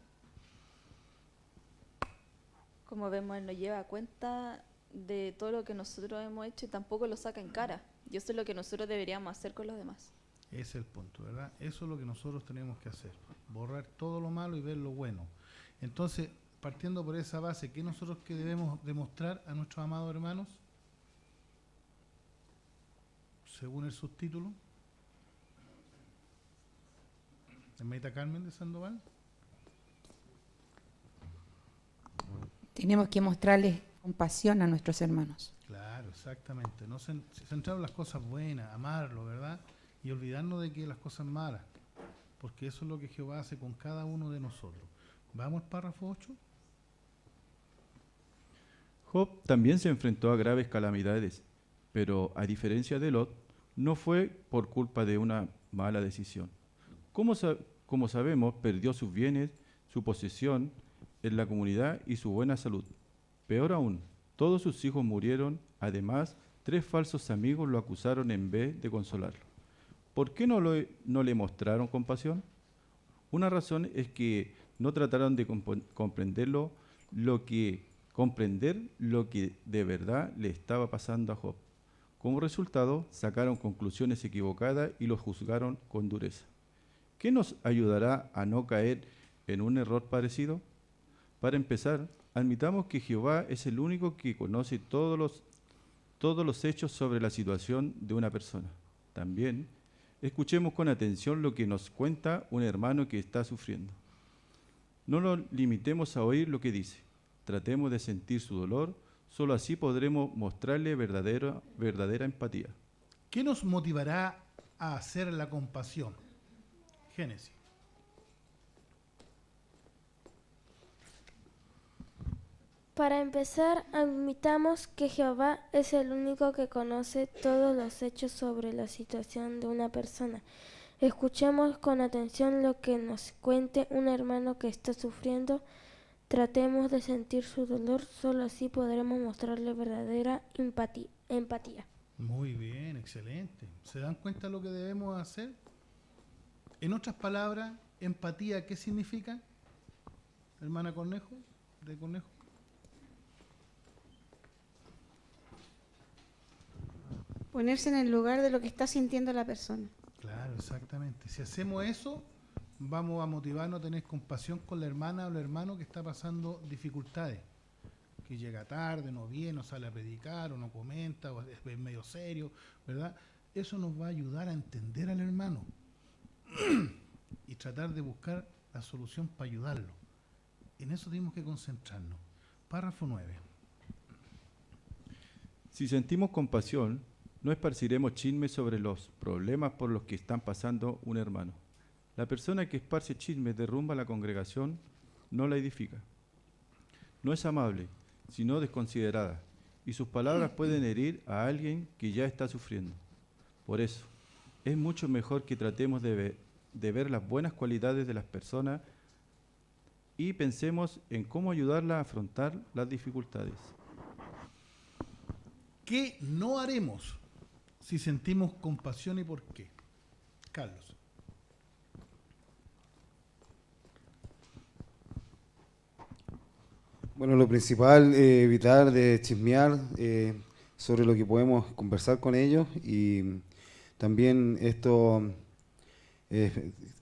Como vemos, Él nos lleva cuenta de todo lo que nosotros hemos hecho y tampoco lo saca en cara. Y eso es lo que nosotros deberíamos hacer con los demás. Ese es el punto, ¿verdad? Eso es lo que nosotros tenemos que hacer. Borrar todo lo malo y ver lo bueno. Entonces, partiendo por esa base, ¿qué nosotros que debemos demostrar a nuestros amados hermanos? Según el subtítulo. Hermanita Carmen de Sandoval. Tenemos que mostrarles compasión a nuestros hermanos. Claro, exactamente. No centrar en las cosas buenas, amarlo, ¿verdad? Y olvidarnos de que las cosas malas. Porque eso es lo que Jehová hace con cada uno de nosotros. Vamos al párrafo 8. Job también se enfrentó a graves calamidades, pero a diferencia de Lot, no fue por culpa de una mala decisión. Como sabemos, perdió sus bienes, su posesión en la comunidad y su buena salud. Peor aún, todos sus hijos murieron. Además, 3 falsos amigos lo acusaron en vez de consolarlo. ¿Por qué no le mostraron compasión? Una razón es que no trataron de comprender lo que de verdad le estaba pasando a Job. Como resultado, sacaron conclusiones equivocadas y lo juzgaron con dureza. ¿Qué nos ayudará a no caer en un error parecido? Para empezar, admitamos que Jehová es el único que conoce todos los hechos sobre la situación de una persona. También, escuchemos con atención lo que nos cuenta un hermano que está sufriendo. No nos limitemos a oír lo que dice. Tratemos de sentir su dolor. Solo así podremos mostrarle verdadera empatía. ¿Qué nos motivará a hacer la compasión? Génesis. Para empezar, admitamos que Jehová es el único que conoce todos los hechos sobre la situación de una persona. Escuchemos con atención lo que nos cuente un hermano que está sufriendo. Tratemos de sentir su dolor, solo así podremos mostrarle verdadera empatía. Muy bien, excelente. ¿Se dan cuenta de lo que debemos hacer? En otras palabras, empatía, ¿qué significa? Hermana Cornejo, de Cornejo. Ponerse en el lugar de lo que está sintiendo la persona. Claro, exactamente. Si hacemos eso, vamos a motivarnos a tener compasión con la hermana o el hermano que está pasando dificultades. Que llega tarde, no viene, no sale a predicar, o no comenta, o es medio serio, ¿verdad? Eso nos va a ayudar a entender al hermano y tratar de buscar la solución para ayudarlo. En eso tenemos que concentrarnos. Párrafo 9. Si sentimos compasión, no esparciremos chismes sobre los problemas por los que están pasando un hermano. La persona que esparce chismes derrumba la congregación, no la edifica. No es amable, sino desconsiderada, y sus palabras pueden herir a alguien que ya está sufriendo. Por eso, es mucho mejor que tratemos de ver las buenas cualidades de las personas y pensemos en cómo ayudarlas a afrontar las dificultades. ¿Qué no haremos si sentimos compasión y por qué? Carlos. Bueno, lo principal, evitar de chismear sobre lo que podemos conversar con ellos, y también esto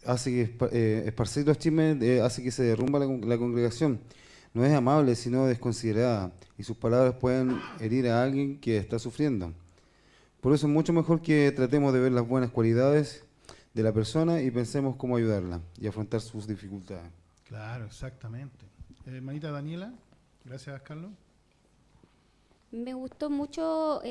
hace que esparcir los chismes hace que se derrumba la congregación. No es amable, sino desconsiderada, y sus palabras pueden herir a alguien que está sufriendo. Por eso es mucho mejor que tratemos de ver las buenas cualidades de la persona y pensemos cómo ayudarla y afrontar sus dificultades. Claro, exactamente. Hermanita Daniela, gracias Carlos. Me gustó mucho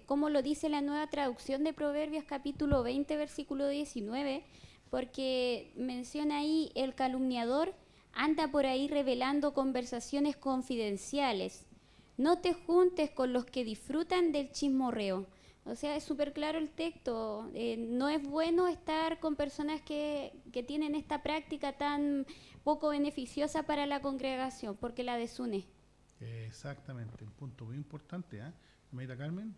cómo lo dice la nueva traducción de Proverbios capítulo 20, versículo 19, porque menciona ahí: el calumniador anda por ahí revelando conversaciones confidenciales. No te juntes con los que disfrutan del chismorreo. O sea, es súper claro el texto. No es bueno estar con personas que tienen esta práctica tan poco beneficiosa para la congregación, porque la desune. Exactamente, un punto muy importante, ¿eh? Hermanita Carmen.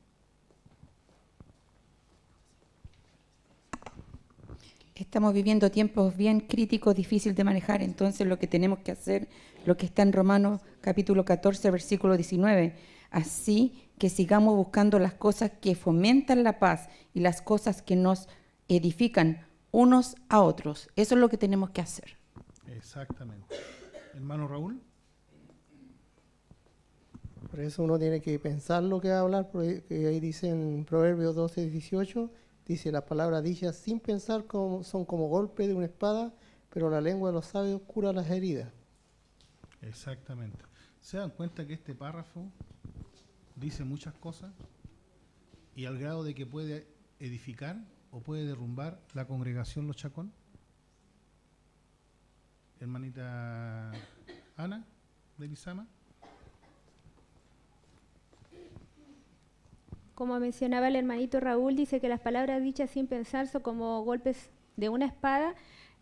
Estamos viviendo tiempos bien críticos, difíciles de manejar, entonces lo que tenemos que hacer, lo que está en Romanos capítulo 14, versículo 19, así que sigamos buscando las cosas que fomentan la paz y las cosas que nos edifican unos a otros. Eso es lo que tenemos que hacer. Exactamente. Hermano Raúl. Por eso uno tiene que pensar lo que va a hablar, porque ahí dice en Proverbios 12, 18, dice: las palabras dichas sin pensar son como golpe de una espada, pero la lengua de los sabios cura las heridas. Exactamente. ¿Se dan cuenta que este párrafo dice muchas cosas y al grado de que puede edificar o puede derrumbar la congregación Los Chacón? Hermanita Ana de Lizama. Como mencionaba el hermanito Raúl, dice que las palabras dichas sin pensar son como golpes de una espada.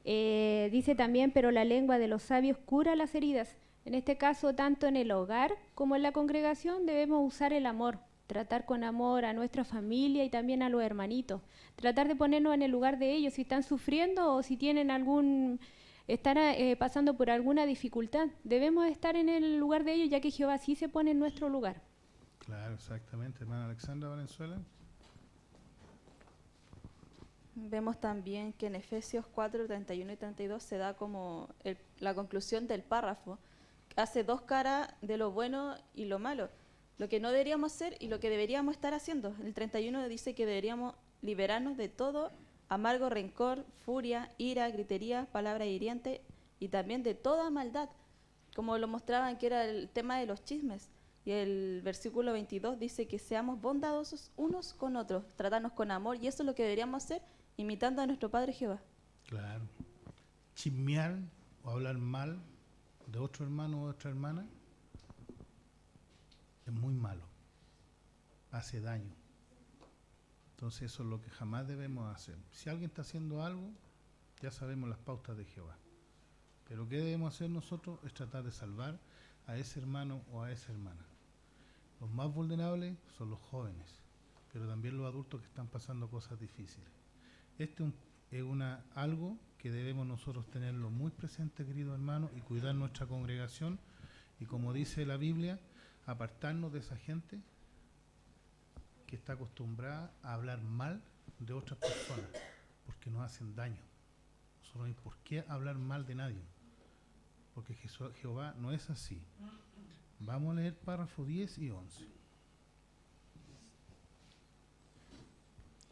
Dice también: pero la lengua de los sabios cura las heridas. En este caso, tanto en el hogar como en la congregación debemos usar el amor, tratar con amor a nuestra familia y también a los hermanitos, tratar de ponernos en el lugar de ellos si están sufriendo o si tienen están pasando por alguna dificultad. Debemos estar en el lugar de ellos, ya que Jehová sí se pone en nuestro lugar. Claro, exactamente. Hermana Alexandra Valenzuela. Vemos también que en Efesios 4, 31 y 32 se da como la conclusión del párrafo. Hace dos caras de lo bueno y lo malo. Lo que no deberíamos hacer y lo que deberíamos estar haciendo. El 31 dice que deberíamos liberarnos de todo amargo rencor, furia, ira, gritería, palabra hiriente y también de toda maldad. Como lo mostraban que era el tema de los chismes. Y el versículo 22 dice que seamos bondadosos unos con otros, tratarnos con amor, y eso es lo que deberíamos hacer, imitando a nuestro Padre Jehová. Claro. Chismear o hablar mal de otro hermano o otra hermana es muy malo. Hace daño. Entonces eso es lo que jamás debemos hacer. Si alguien está haciendo algo, ya sabemos las pautas de Jehová. Pero ¿qué debemos hacer nosotros? Es tratar de salvar a ese hermano o a esa hermana. Los más vulnerables son los jóvenes, pero también los adultos que están pasando cosas difíciles. Este es algo que debemos nosotros tenerlo muy presente, queridos hermanos, y cuidar nuestra congregación. Y como dice la Biblia, apartarnos de esa gente que está acostumbrada a hablar mal de otras personas, porque nos hacen daño. Nosotros no hay por qué hablar mal de nadie, porque Jehová no es así. Vamos a leer párrafos 10 y 11.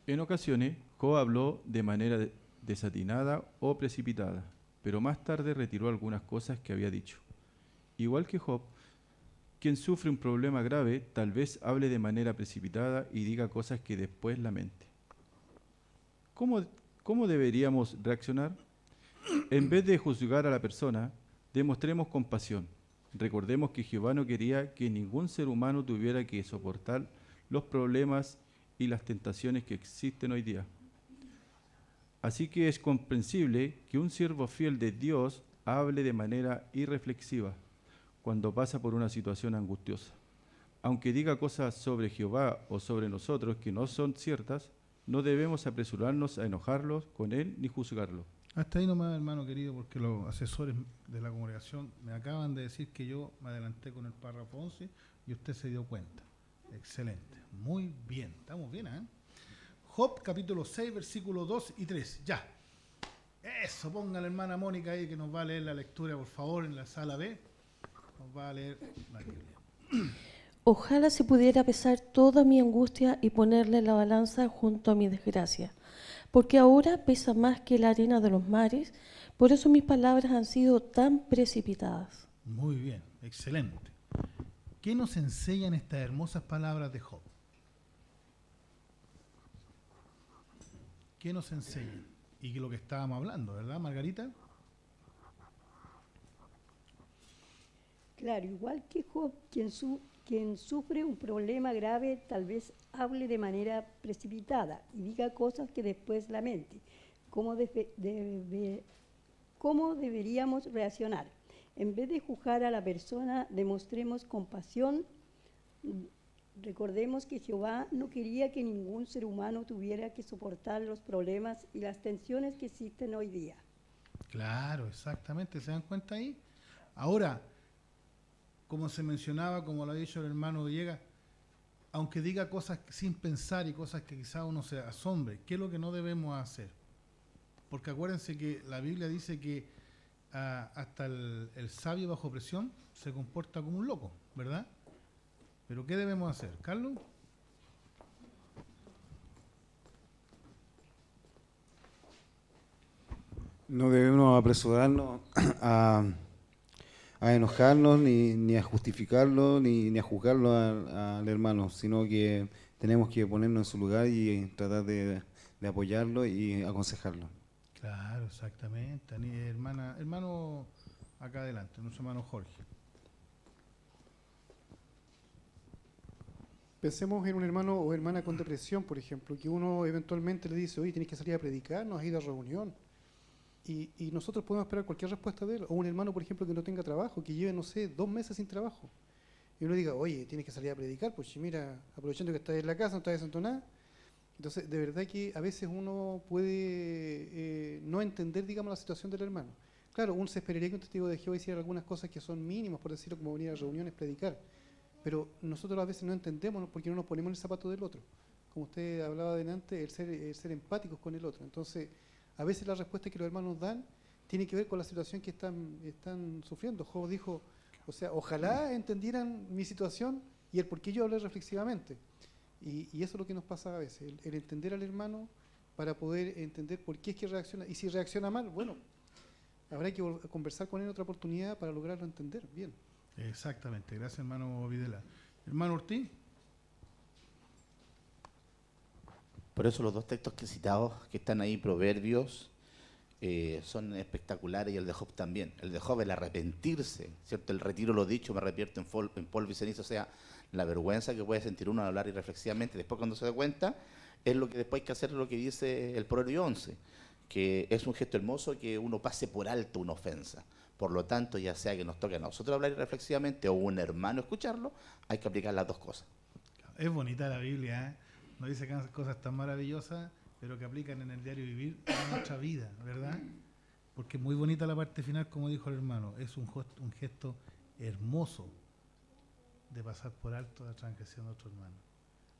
En ocasiones, Job habló de manera desatinada o precipitada, pero más tarde retiró algunas cosas que había dicho. Igual que Job, quien sufre un problema grave tal vez hable de manera precipitada y diga cosas que después lamente. ¿Cómo deberíamos reaccionar? En vez de juzgar a la persona, demostremos compasión. Recordemos que Jehová no quería que ningún ser humano tuviera que soportar los problemas y las tentaciones que existen hoy día. Así que es comprensible que un siervo fiel de Dios hable de manera irreflexiva cuando pasa por una situación angustiosa. Aunque diga cosas sobre Jehová o sobre nosotros que no son ciertas, no debemos apresurarnos a enojarlos con él ni juzgarlo. Hasta ahí nomás, hermano querido, porque los asesores de la congregación me acaban de decir que yo me adelanté con el párrafo 11 y usted se dio cuenta. Excelente, muy bien, estamos bien, ¿eh? Job capítulo 6, versículos 2 y 3, ya. Eso, ponga la hermana Mónica ahí que nos va a leer la lectura, por favor, en la sala B. Nos va a leer la Biblia. Ojalá se pudiera pesar toda mi angustia y ponerle la balanza junto a mi desgracia, porque ahora pesa más que la arena de los mares, por eso mis palabras han sido tan precipitadas. Muy bien, excelente. ¿Qué nos enseñan estas hermosas palabras de Job? ¿Qué nos enseñan? Y que lo que estábamos hablando, ¿verdad, Margarita? Claro, igual que Job, quien sufre un problema grave tal vez hable de manera precipitada y diga cosas que después lamente. ¿Cómo deberíamos reaccionar? En vez de juzgar a la persona, demostremos compasión. Recordemos que Jehová no quería que ningún ser humano tuviera que soportar los problemas y las tensiones que existen hoy día. Claro, exactamente, ¿se dan cuenta ahí? Ahora, como se mencionaba, como lo ha dicho el hermano Villegas, aunque diga cosas sin pensar y cosas que quizá uno se asombre, ¿qué es lo que no debemos hacer? Porque acuérdense que la Biblia dice que hasta el sabio bajo presión se comporta como un loco, ¿verdad? ¿Pero qué debemos hacer? ¿Carlos? No debemos apresurarnos a enojarnos, ni a justificarlo, ni a juzgarlo al hermano, sino que tenemos que ponernos en su lugar y tratar de apoyarlo y aconsejarlo. Claro, exactamente. Hermano, acá adelante, nuestro hermano Jorge. Pensemos en un hermano o hermana con depresión, por ejemplo, que uno eventualmente le dice, oye, tienes que salir a predicar, no has ido a reunión. Y nosotros podemos esperar cualquier respuesta de él. O un hermano, por ejemplo, que no tenga trabajo, que lleve, no sé, 2 meses sin trabajo. Y uno diga, oye, tienes que salir a predicar, pues mira, aprovechando que estás en la casa, no estás haciendo nada. Entonces, de verdad que a veces uno puede no entender, digamos, la situación del hermano. Claro, uno se esperaría que un testigo de Jehová hiciera algunas cosas que son mínimas, por decirlo, como venir a reuniones, predicar. Pero nosotros a veces no entendemos porque no nos ponemos en el zapato del otro. Como usted hablaba delante, el ser empáticos con el otro. Entonces, a veces la respuesta que los hermanos dan tiene que ver con la situación que están sufriendo. Job dijo, o sea, ojalá entendieran mi situación y el por qué yo hablé reflexivamente. Y eso es lo que nos pasa a veces, el entender al hermano para poder entender por qué es que reacciona. Y si reacciona mal, bueno, habrá que conversar con él en otra oportunidad para lograrlo entender bien. Exactamente, gracias hermano Videla. Hermano Ortiz. Por eso los 2 textos que he citado, que están ahí, Proverbios, son espectaculares, y el de Job también. El de Job, el arrepentirse, ¿cierto? El retiro lo dicho, me arrepiento en polvo y ceniza, o sea, la vergüenza que puede sentir uno al hablar irreflexivamente después cuando se da cuenta, es lo que después hay que hacer, lo que dice el Proverbio 11, que es un gesto hermoso que uno pase por alto una ofensa. Por lo tanto, ya sea que nos toque a nosotros hablar reflexivamente o un hermano escucharlo, hay que aplicar las dos cosas. Es bonita la Biblia, ¿eh? Nos dice que cosas tan maravillosas, pero que aplican en el diario vivir en nuestra vida, ¿verdad? Porque es muy bonita la parte final, como dijo el hermano, es un gesto hermoso de pasar por alto la transgresión de otro hermano.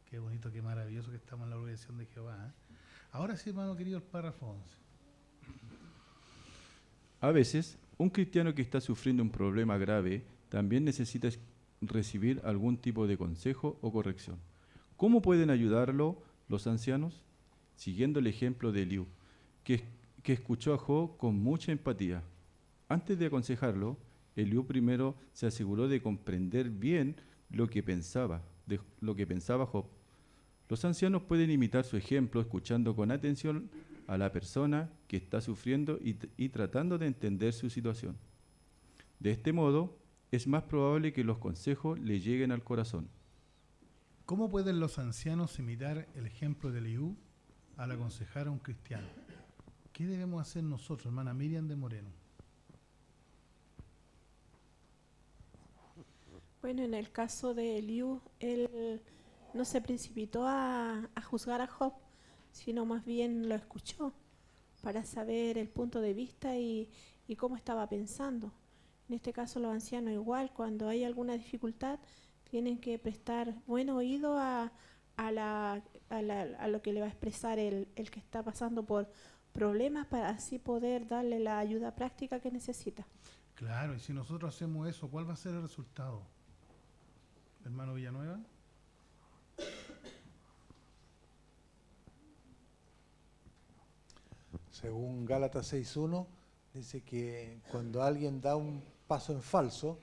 Qué bonito, qué maravilloso que estamos en la organización de Jehová, ¿eh? Ahora sí, hermano querido, el párrafo 11. A veces, un cristiano que está sufriendo un problema grave también necesita recibir algún tipo de consejo o corrección. ¿Cómo pueden ayudarlo los ancianos? Siguiendo el ejemplo de Eliú, que escuchó a Job con mucha empatía. Antes de aconsejarlo, Eliú primero se aseguró de comprender bien lo que pensaba Job. Los ancianos pueden imitar su ejemplo escuchando con atención a la persona que está sufriendo y tratando de entender su situación. De este modo, es más probable que los consejos le lleguen al corazón. ¿Cómo pueden los ancianos imitar el ejemplo de Eliú al aconsejar a un cristiano? ¿Qué debemos hacer nosotros, hermana Miriam de Moreno? Bueno, en el caso de Eliú, él no se precipitó a juzgar a Job, sino más bien lo escuchó para saber el punto de vista y cómo estaba pensando. En este caso los ancianos igual, cuando hay alguna dificultad, tienen que prestar buen oído a lo que le va a expresar el que está pasando por problemas para así poder darle la ayuda práctica que necesita. Claro, y si nosotros hacemos eso, ¿cuál va a ser el resultado? Hermano Villanueva. Según Gálatas 6.1, dice que cuando alguien da un paso en falso,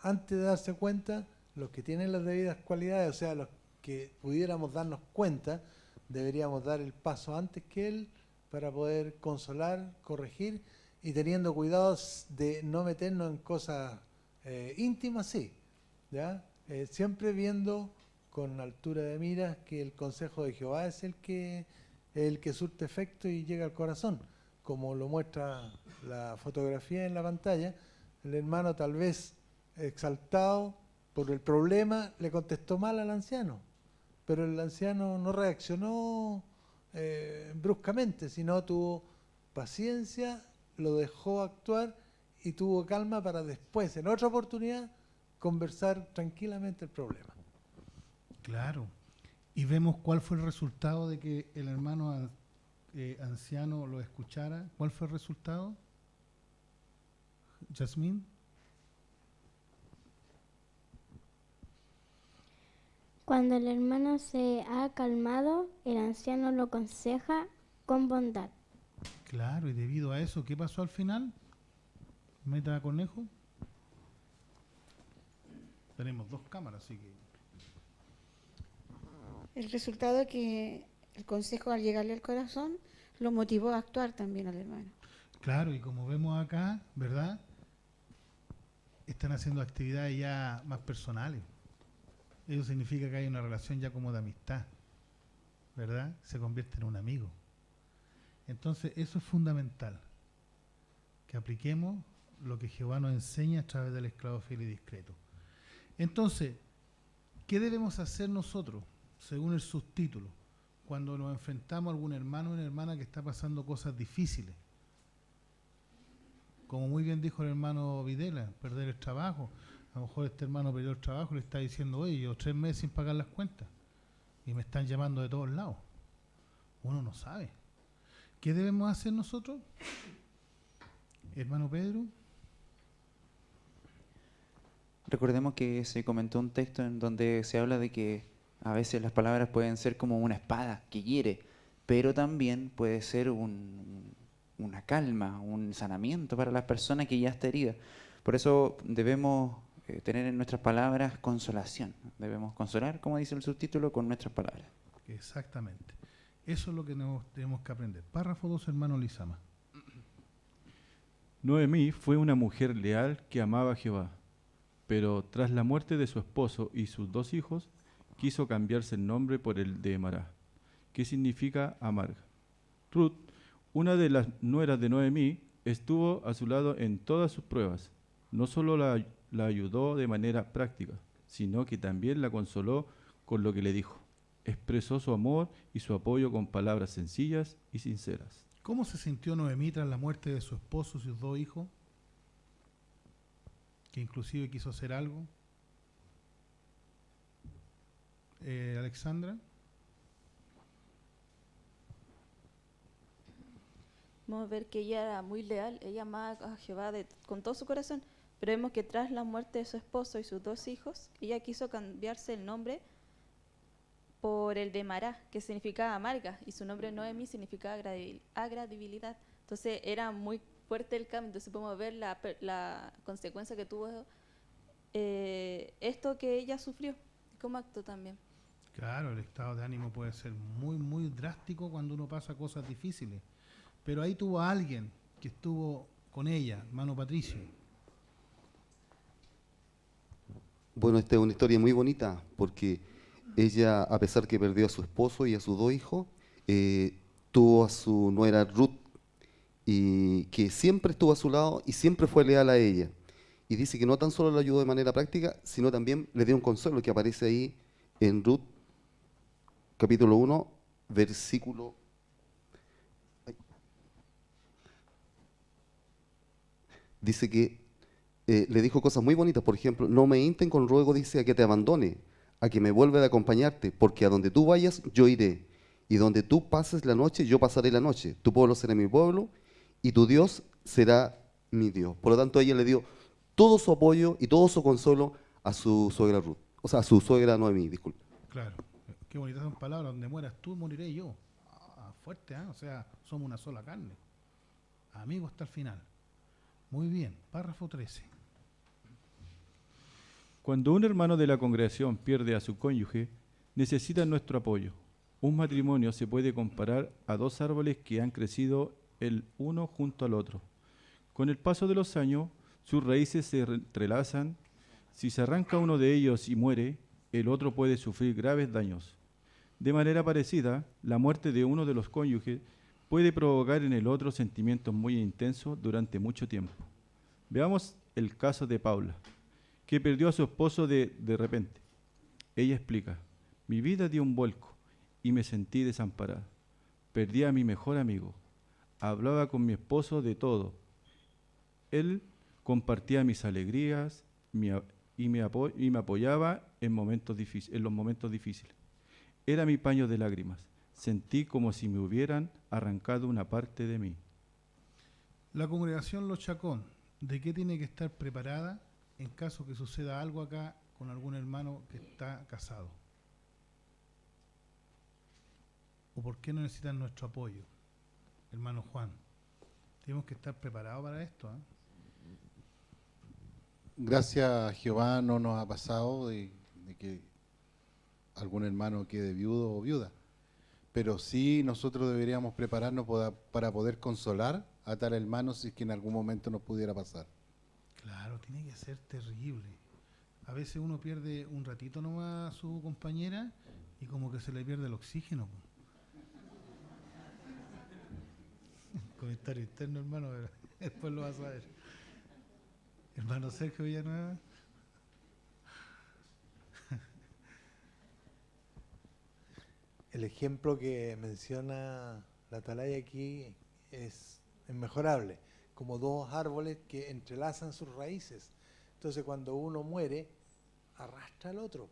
antes de darse cuenta, los que tienen las debidas cualidades, o sea, los que pudiéramos darnos cuenta, deberíamos dar el paso antes que él para poder consolar, corregir y teniendo cuidado de no meternos en cosas íntimas, sí, ¿ya? Siempre viendo con altura de miras que el consejo de Jehová es el que surte efecto y llega al corazón, como lo muestra la fotografía en la pantalla. El hermano, tal vez exaltado por el problema, le contestó mal al anciano, pero el anciano no reaccionó bruscamente, sino tuvo paciencia, lo dejó actuar y tuvo calma para después, en otra oportunidad, conversar tranquilamente el problema. Claro. Y vemos cuál fue el resultado de que el hermano anciano lo escuchara. ¿Cuál fue el resultado? Yasmín. Cuando el hermano se ha calmado, el anciano lo aconseja con bondad. Claro, y debido a eso, ¿qué pasó al final? Meta conejo. Tenemos dos cámaras, así que... El resultado es que el consejo al llegarle al corazón lo motivó a actuar también al hermano. Claro, y como vemos acá, ¿verdad? Están haciendo actividades ya más personales. Eso significa que hay una relación ya como de amistad, ¿verdad? Se convierte en un amigo. Entonces, eso es fundamental, que apliquemos lo que Jehová nos enseña a través del esclavo fiel y discreto. Entonces, ¿qué debemos hacer nosotros, según el subtítulo, cuando nos enfrentamos a algún hermano o una hermana que está pasando cosas difíciles? Como muy bien dijo el hermano Videla, perder el trabajo. A lo mejor este hermano perdió el trabajo y le está diciendo, oye, yo 3 meses sin pagar las cuentas y me están llamando de todos lados. Uno no sabe. ¿Qué debemos hacer nosotros? Hermano Pedro. Recordemos que se comentó un texto en donde se habla de que a veces las palabras pueden ser como una espada que hiere, pero también puede ser una calma, un sanamiento para la persona que ya está herida. Por eso debemos tener en nuestras palabras consolación. Debemos consolar, como dice el subtítulo, con nuestras palabras. Exactamente. Eso es lo que tenemos que aprender. Párrafo 2, hermano Lizama. Noemí fue una mujer leal que amaba a Jehová, pero tras la muerte de su esposo y sus 2 hijos, quiso cambiarse el nombre por el de Mará, que significa amarga. Ruth, una de las nueras de Noemí, estuvo a su lado en todas sus pruebas. No solo la ayudó de manera práctica, sino que también la consoló con lo que le dijo. Expresó su amor y su apoyo con palabras sencillas y sinceras. ¿Cómo se sintió Noemí tras la muerte de su esposo y sus 2 hijos? Que inclusive quiso hacer algo. Alexandra. Vamos a ver que ella era muy leal, ella amaba a Jehová con todo su corazón, pero vemos que tras la muerte de su esposo y sus 2 hijos, ella quiso cambiarse el nombre por el de Mará, que significaba amarga, y su nombre Noemí significaba agradibilidad. Entonces era muy fuerte el cambio, entonces podemos ver la consecuencia que tuvo esto que ella sufrió, como acto también. Claro, el estado de ánimo puede ser muy, muy drástico cuando uno pasa cosas difíciles. Pero ahí tuvo a alguien que estuvo con ella, hermano Patricio. Bueno, esta es una historia muy bonita porque ella, a pesar que perdió a su esposo y a sus 2 hijos, tuvo a su nuera Ruth, y que siempre estuvo a su lado y siempre fue leal a ella. Y dice que no tan solo la ayudó de manera práctica, sino también le dio un consuelo que aparece ahí en Ruth, capítulo 1, versículo... Dice que le dijo cosas muy bonitas, por ejemplo, no me hinten con ruego, dice, a que te abandone, a que me vuelva de acompañarte, porque a donde tú vayas, yo iré, y donde tú pases la noche, yo pasaré la noche. Tu pueblo será mi pueblo, y tu Dios será mi Dios. Por lo tanto, ella le dio todo su apoyo y todo su consuelo a su suegra Ruth, o sea, a su suegra Noemí, disculpe. Claro, qué bonitas son palabras, donde mueras tú, moriré yo. Fuerte, ¿eh? O sea, somos una sola carne. Amigos hasta el final. Muy bien, párrafo 13. Cuando un hermano de la congregación pierde a su cónyuge, necesita nuestro apoyo. Un matrimonio se puede comparar a 2 árboles que han crecido el uno junto al otro. Con el paso de los años, sus raíces se entrelazan. Si se arranca uno de ellos y muere, el otro puede sufrir graves daños. De manera parecida, la muerte de uno de los cónyuges puede provocar en el otro sentimientos muy intensos durante mucho tiempo. Veamos el caso de Paula, que perdió a su esposo de repente. Ella explica: mi vida dio un vuelco y me sentí desamparada. Perdí a mi mejor amigo. Hablaba con mi esposo de todo. Él compartía mis alegrías y me apoyaba en los momentos difíciles. Era mi paño de lágrimas. Sentí como si me hubieran arrancado una parte de mí. La congregación Los Chacón, ¿de qué tiene que estar preparada en caso que suceda algo acá con algún hermano que está casado? ¿O por qué no necesitan nuestro apoyo? Hermano Juan, tenemos que estar preparados para esto, ¿eh? Gracias a Jehová no nos ha pasado de que algún hermano quede viudo o viuda. Pero sí nosotros deberíamos prepararnos para poder consolar a tal hermano si es que en algún momento nos pudiera pasar. Claro, tiene que ser terrible. A veces uno pierde un ratito nomás a su compañera y como que se le pierde el oxígeno. Comentario interno, hermano, pero después lo vas a ver. Hermano Sergio Villanueva. El ejemplo que menciona la Atalaya aquí es inmejorable, como 2 árboles que entrelazan sus raíces. Entonces cuando uno muere, arrastra al otro.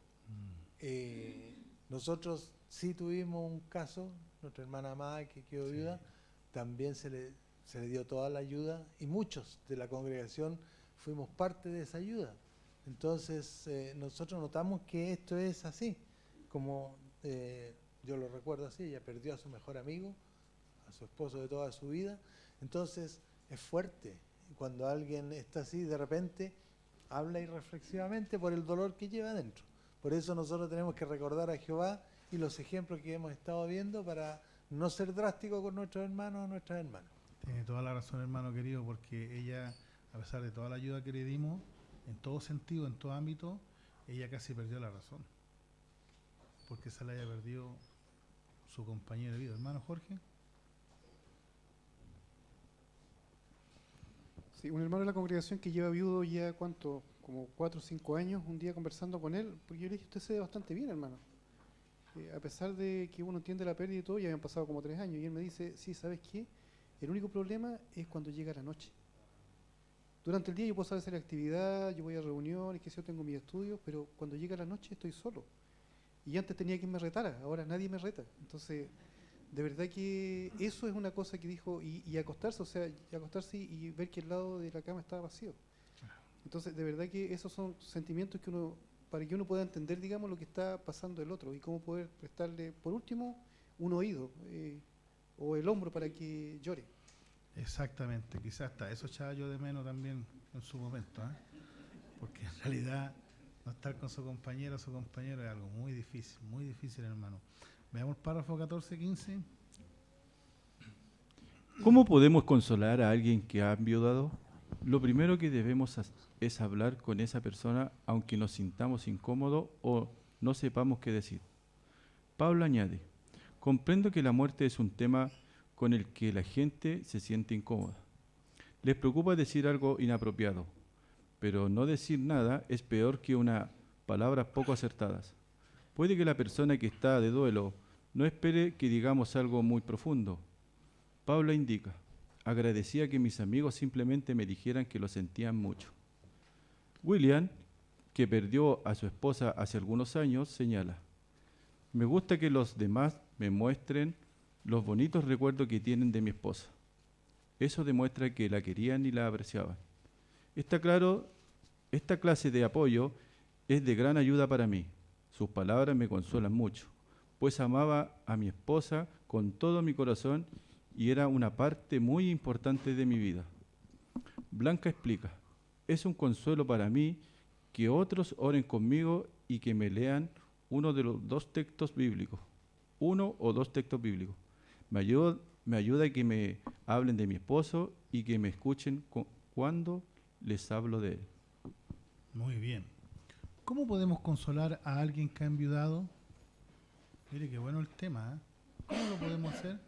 Nosotros sí tuvimos un caso, nuestra hermana amada que quedó viuda, también se le dio toda la ayuda y muchos de la congregación fuimos parte de esa ayuda. Entonces nosotros notamos que esto es así, como yo lo recuerdo así, ella perdió a su mejor amigo, a su esposo de toda su vida, entonces es fuerte. Cuando alguien está así, de repente habla irreflexivamente por el dolor que lleva adentro. Por eso nosotros tenemos que recordar a Jehová y los ejemplos que hemos estado viendo para no ser drásticos con nuestros hermanos o nuestras hermanas. Tiene toda la razón, hermano querido, porque ella, a pesar de toda la ayuda que le dimos, en todo sentido, en todo ámbito, ella casi perdió la razón. Porque se le haya perdido su compañero de vida. Hermano Jorge. Sí, un hermano de la congregación que lleva viudo ya, ¿cuánto? Como 4 o 5 años, un día conversando con él, porque yo le dije, usted se ve bastante bien, hermano. A pesar de que uno entiende la pérdida y todo, ya habían pasado como 3 años. Y él me dice, sí, ¿sabes qué? El único problema es cuando llega la noche. Durante el día yo puedo hacer la actividad, yo voy a reuniones, que yo tengo mis estudios, pero cuando llega la noche estoy solo. Y antes tenía quien me retara, ahora nadie me reta. Entonces, de verdad que eso es una cosa que dijo, y acostarse, o sea, acostarse y ver que el lado de la cama estaba vacío. Entonces, de verdad que esos son sentimientos que uno, para que uno pueda entender, digamos, lo que está pasando el otro y cómo poder prestarle, por último, un oído o el hombro para que llore. Exactamente, quizás hasta eso echaba yo de menos también en su momento, ¿eh? Porque en realidad no estar con su compañero o su compañero es algo muy difícil, hermano. Veamos el párrafo 14-15. ¿Cómo podemos consolar a alguien que ha enviudado? Lo primero que debemos es hablar con esa persona aunque nos sintamos incómodos o no sepamos qué decir. Pablo añade, comprendo que la muerte es un tema con el que la gente se siente incómoda. Les preocupa decir algo inapropiado, pero no decir nada es peor que unas palabras poco acertadas. Puede que la persona que está de duelo no espere que digamos algo muy profundo. Pablo indica, agradecía que mis amigos simplemente me dijeran que lo sentían mucho. William, que perdió a su esposa hace algunos años, señala, me gusta que los demás me muestren los bonitos recuerdos que tienen de mi esposa. Eso demuestra que la querían y la apreciaban. Está claro, esta clase de apoyo es de gran ayuda para mí. Sus palabras me consuelan mucho, pues amaba a mi esposa con todo mi corazón y era una parte muy importante de mi vida. Blanca explica, es un consuelo para mí que otros oren conmigo y que me lean uno o dos textos bíblicos. Me ayuda que me hablen de mi esposo y que me escuchen cuando les hablo de él. Muy bien. ¿Cómo podemos consolar a alguien que ha enviudado? Mire qué bueno el tema, ¿eh? ¿Cómo lo podemos hacer?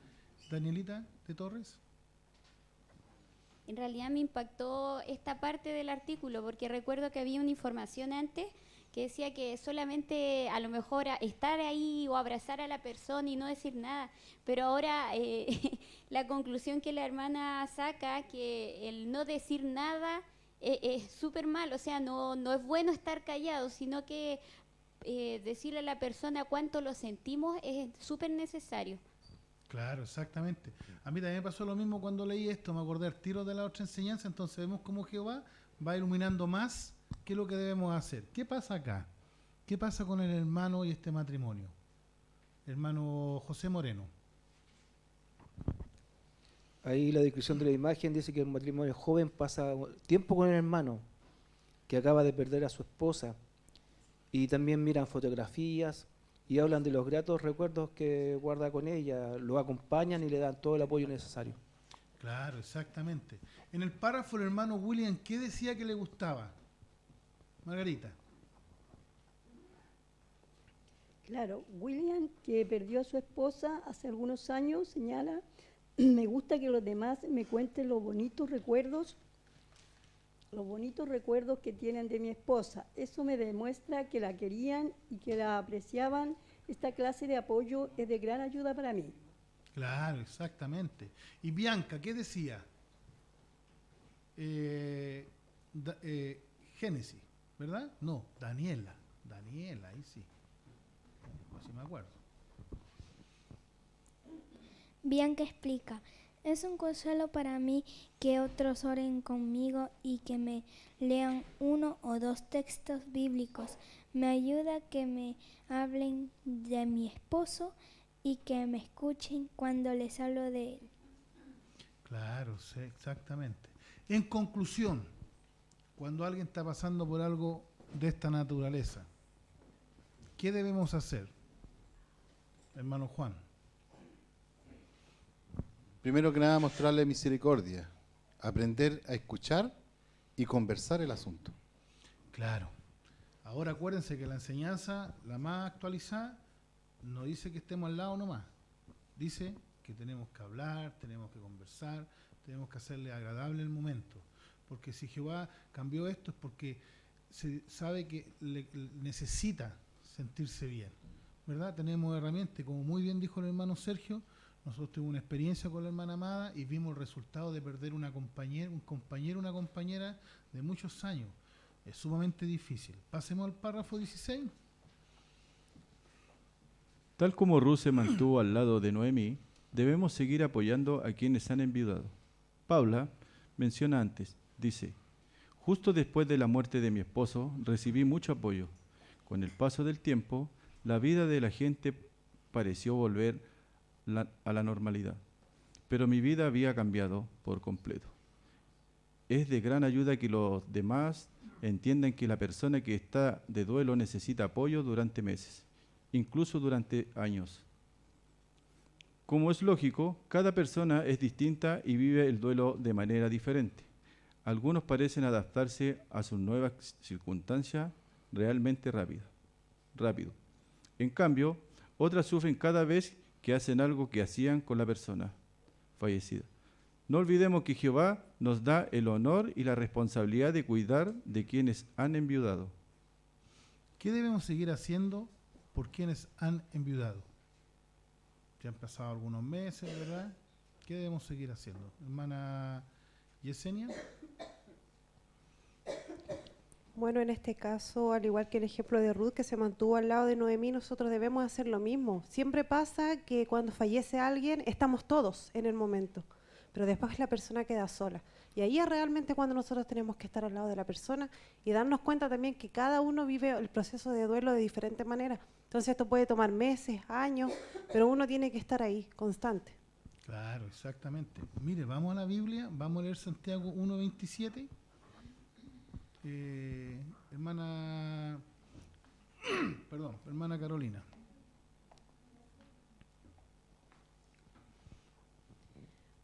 Danielita de Torres. En realidad me impactó esta parte del artículo porque recuerdo que había una información antes que decía que solamente a lo mejor estar ahí o abrazar a la persona y no decir nada, pero ahora la conclusión que la hermana saca, que el no decir nada es súper mal, o sea, no es bueno estar callado, sino que decirle a la persona cuánto lo sentimos es súper necesario. Claro, exactamente. A mí también me pasó lo mismo cuando leí esto, me acordé al tiro de la otra enseñanza, entonces vemos cómo Jehová va iluminando más qué es lo que debemos hacer. ¿Qué pasa acá? ¿Qué pasa con el hermano y este matrimonio? Hermano José Moreno. Ahí la descripción de la imagen dice que el matrimonio joven pasa tiempo con el hermano que acaba de perder a su esposa y también miran fotografías y hablan de los gratos recuerdos que guarda con ella, lo acompañan y le dan todo el apoyo necesario. Claro, exactamente. En el párrafo el hermano William, ¿qué decía que le gustaba? Margarita. Claro, William, que perdió a su esposa hace algunos años, señala, me gusta que los demás me cuenten los bonitos recuerdos que tienen de mi esposa. Eso me demuestra que la querían y que la apreciaban. Esta clase de apoyo es de gran ayuda para mí. Claro, exactamente. Y Bianca, ¿qué decía? Génesis, ¿verdad? No, Daniela, ahí sí. Así me acuerdo. Bianca explica, es un consuelo para mí que otros oren conmigo y que me lean 1 o 2 textos bíblicos. Me ayuda que me hablen de mi esposo y que me escuchen cuando les hablo de él. Claro, sí, exactamente. En conclusión, cuando alguien está pasando por algo de esta naturaleza, ¿qué debemos hacer? Hermano Juan. Primero que nada, mostrarle misericordia, aprender a escuchar y conversar el asunto. Claro. Ahora acuérdense que la enseñanza, la más actualizada, no dice que estemos al lado nomás, Dice que tenemos que hablar, tenemos que conversar, tenemos que hacerle agradable el momento. Porque si Jehová cambió esto es porque se sabe que necesita sentirse bien, ¿verdad? Tenemos herramientas, como muy bien dijo el hermano Sergio, nosotros tuvimos una experiencia con la hermana Amada y vimos el resultado de perder un compañero, una compañera de muchos años. Es sumamente difícil. Pasemos al párrafo 16. Tal como Ruth se mantuvo al lado de Noemí, debemos seguir apoyando a quienes han enviudado. Paula menciona antes, dice, justo después de la muerte de mi esposo recibí mucho apoyo. Con el paso del tiempo, la vida de la gente pareció volver a la normalidad, pero mi vida había cambiado por completo. Es de gran ayuda que los demás entiendan que la persona que está de duelo necesita apoyo durante meses, incluso durante años. Como es lógico, cada persona es distinta y vive el duelo de manera diferente. Algunos parecen adaptarse a sus nuevas circunstancias realmente rápido. En cambio, otras sufren cada vez que hacen algo que hacían con la persona fallecida. No olvidemos que Jehová nos da el honor y la responsabilidad de cuidar de quienes han enviudado. ¿Qué debemos seguir haciendo por quienes han enviudado? Ya han pasado algunos meses, ¿verdad? ¿Qué debemos seguir haciendo? Hermana Yesenia. Bueno, en este caso, al igual que el ejemplo de Ruth, que se mantuvo al lado de Noemí, nosotros debemos hacer lo mismo. Siempre pasa que cuando fallece alguien, estamos todos en el momento, pero después la persona queda sola. Y ahí es realmente cuando nosotros tenemos que estar al lado de la persona y darnos cuenta también que cada uno vive el proceso de duelo de diferente manera. Entonces esto puede tomar meses, años, pero uno tiene que estar ahí, constante. Claro, exactamente. Mire, vamos a la Biblia, vamos a leer Santiago 1:27. Hermana Carolina.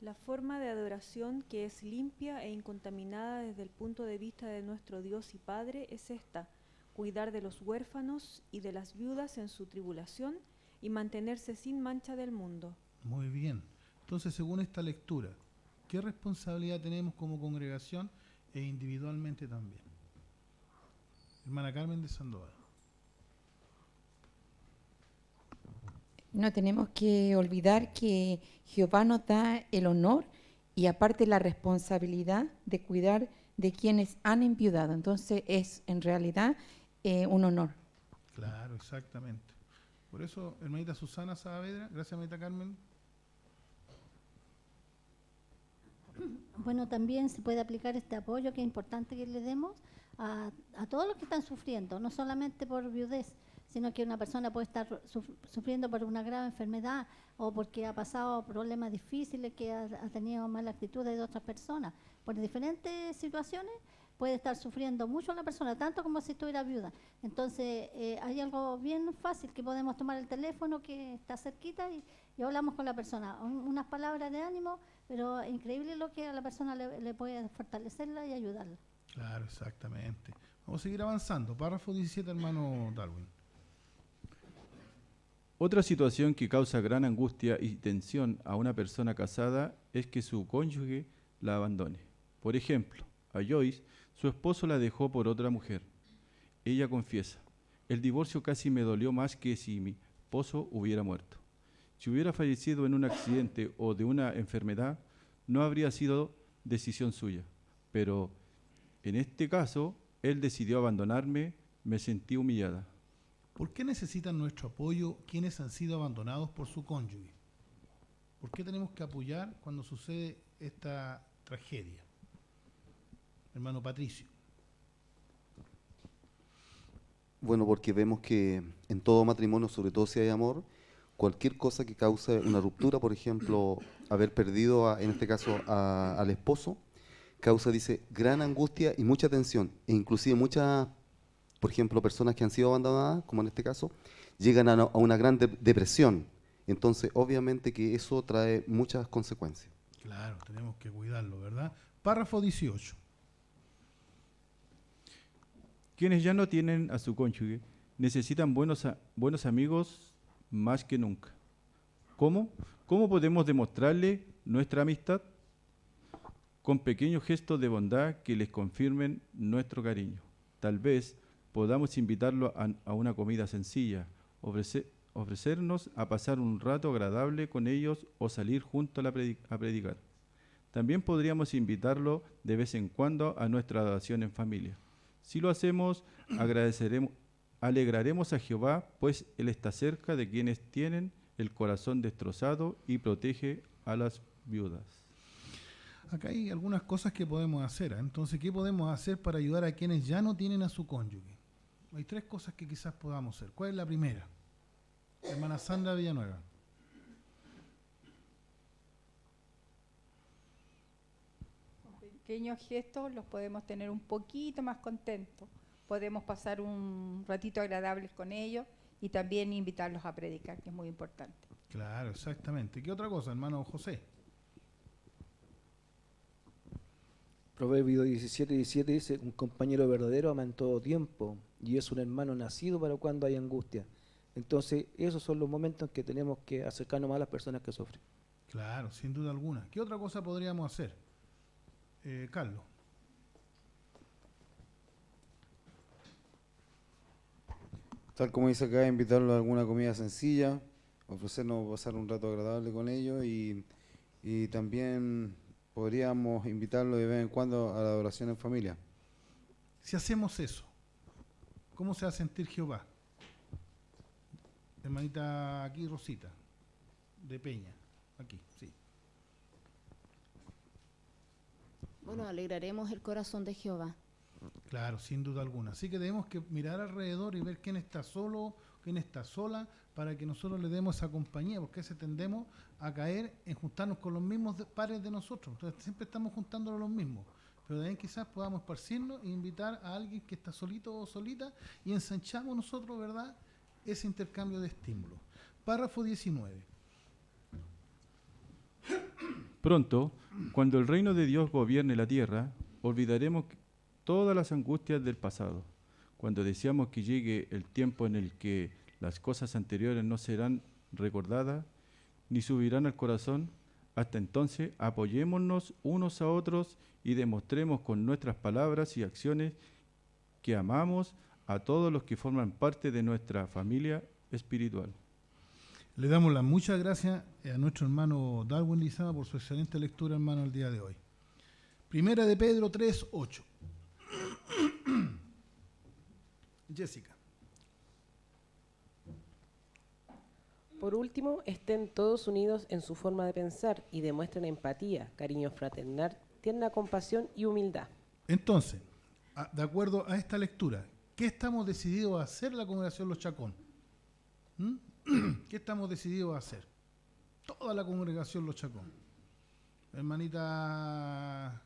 La forma de adoración que es limpia e incontaminada desde el punto de vista de nuestro Dios y Padre es esta: cuidar de los huérfanos y de las viudas en su tribulación y mantenerse sin mancha del mundo. Muy bien. Entonces, según esta lectura, ¿qué responsabilidad tenemos como congregación e individualmente también? Hermana Carmen de Sandoval. No tenemos que olvidar que Jehová nos da el honor y aparte la responsabilidad de cuidar de quienes han enviudado. Entonces es en realidad un honor. Claro, exactamente. Por eso, hermanita Susana Saavedra, gracias hermanita Carmen. Bueno, también se puede aplicar este apoyo que es importante que le demos a todos los que están sufriendo, no solamente por viudez, sino que una persona puede estar sufriendo por una grave enfermedad o porque ha pasado problemas difíciles, que ha tenido malas actitudes de otras personas. Por diferentes situaciones puede estar sufriendo mucho la persona, tanto como si estuviera viuda. Entonces hay algo bien fácil que podemos tomar el teléfono que está cerquita y hablamos con la persona. Unas palabras de ánimo, pero increíble lo que a la persona le puede fortalecerla y ayudarla. Claro, exactamente. Vamos a seguir avanzando. Párrafo 17, hermano Darwin. Otra situación que causa gran angustia y tensión a una persona casada es que su cónyuge la abandone. Por ejemplo, a Joyce, su esposo la dejó por otra mujer. Ella confiesa: el divorcio casi me dolió más que si mi esposo hubiera muerto. Si hubiera fallecido en un accidente o de una enfermedad, no habría sido decisión suya. Pero en este caso, él decidió abandonarme, me sentí humillada. ¿Por qué necesitan nuestro apoyo quienes han sido abandonados por su cónyuge? ¿Por qué tenemos que apoyar cuando sucede esta tragedia? Hermano Patricio. Bueno, porque vemos que en todo matrimonio, sobre todo si hay amor, cualquier cosa que cause una ruptura, por ejemplo, haber perdido, en este caso, al esposo, causa, dice, gran angustia y mucha tensión. E inclusive muchas, por ejemplo, personas que han sido abandonadas, como en este caso, llegan a una gran depresión. Entonces, obviamente que eso trae muchas consecuencias. Claro, tenemos que cuidarlo, ¿verdad? Párrafo 18. Quienes ya no tienen a su cónyuge necesitan buenos amigos más que nunca. ¿Cómo? ¿Cómo podemos demostrarle nuestra amistad? Con pequeños gestos de bondad que les confirmen nuestro cariño. Tal vez podamos invitarlo a una comida sencilla, ofrecernos a pasar un rato agradable con ellos o salir juntos a predicar. También podríamos invitarlo de vez en cuando a nuestra adoración en familia. Si lo hacemos, alegraremos a Jehová, pues Él está cerca de quienes tienen el corazón destrozado y protege a las viudas. Acá hay algunas cosas que podemos hacer. Entonces, ¿qué podemos hacer para ayudar a quienes ya no tienen a su cónyuge? Hay 3 cosas que quizás podamos hacer. ¿Cuál es la primera? Hermana Sandra Villanueva. Pequeños gestos los podemos tener un poquito más contentos. Podemos pasar un ratito agradable con ellos y también invitarlos a predicar, que es muy importante. Claro, exactamente. ¿Qué otra cosa, hermano José? Proverbio 17:17 dice, un compañero verdadero ama en todo tiempo y es un hermano nacido para cuando hay angustia. Entonces, esos son los momentos en que tenemos que acercarnos más a las personas que sufren. Claro, sin duda alguna. ¿Qué otra cosa podríamos hacer? Carlos. Tal como dice acá, invitarlo a alguna comida sencilla, ofrecernos pasar un rato agradable con ellos y también podríamos invitarlo de vez en cuando a la adoración en familia. Si hacemos eso, ¿cómo se va a sentir Jehová? Hermanita aquí, Rosita, de Peña, aquí, sí. Bueno, alegraremos el corazón de Jehová. Claro, sin duda alguna. Así que tenemos que mirar alrededor y ver quién está solo, quién está sola, para que nosotros le demos esa compañía, porque a veces tendemos a caer en juntarnos con los mismos pares de nosotros. Entonces siempre estamos juntándonos los mismos. Pero de ahí quizás podamos esparcirnos e invitar a alguien que está solito o solita y ensanchamos nosotros, ¿verdad?, ese intercambio de estímulos. Párrafo 19. Pronto, cuando el reino de Dios gobierne la tierra, olvidaremos todas las angustias del pasado. Cuando deseamos que llegue el tiempo en el que las cosas anteriores no serán recordadas ni subirán al corazón, hasta entonces apoyémonos unos a otros y demostremos con nuestras palabras y acciones que amamos a todos los que forman parte de nuestra familia espiritual. Le damos las muchas gracias a nuestro hermano Darwin Lizama por su excelente lectura, hermano, el día de hoy. Primera de Pedro 3:8. Jessica. Por último, estén todos unidos en su forma de pensar y demuestren empatía, cariño fraternal, tierna compasión y humildad. Entonces, de acuerdo a esta lectura, ¿qué estamos decididos a hacer la congregación Los Chacón? ¿Qué estamos decididos a hacer? Toda la congregación Los Chacón. Hermanita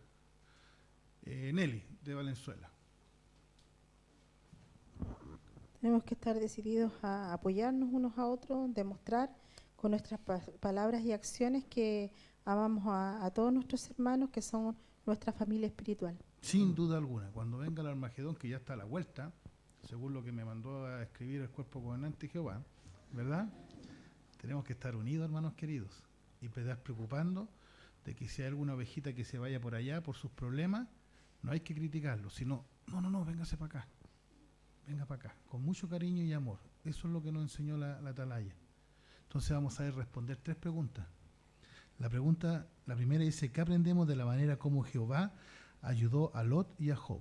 Nelly, de Valenzuela. Tenemos que estar decididos a apoyarnos unos a otros, demostrar con nuestras palabras y acciones que amamos a todos nuestros hermanos que son nuestra familia espiritual. Sin duda alguna, cuando venga el Armagedón, que ya está a la vuelta, según lo que me mandó a escribir el cuerpo gobernante Jehová, ¿verdad? Tenemos que estar unidos, hermanos queridos, y estar preocupando de que si hay alguna ovejita que se vaya por allá por sus problemas, no hay que criticarlo, sino, no, véngase para acá. Venga para acá, con mucho cariño y amor. Eso es lo que nos enseñó la atalaya. Entonces vamos a ver responder 3 preguntas. La primera dice, ¿qué aprendemos de la manera como Jehová ayudó a Lot y a Job?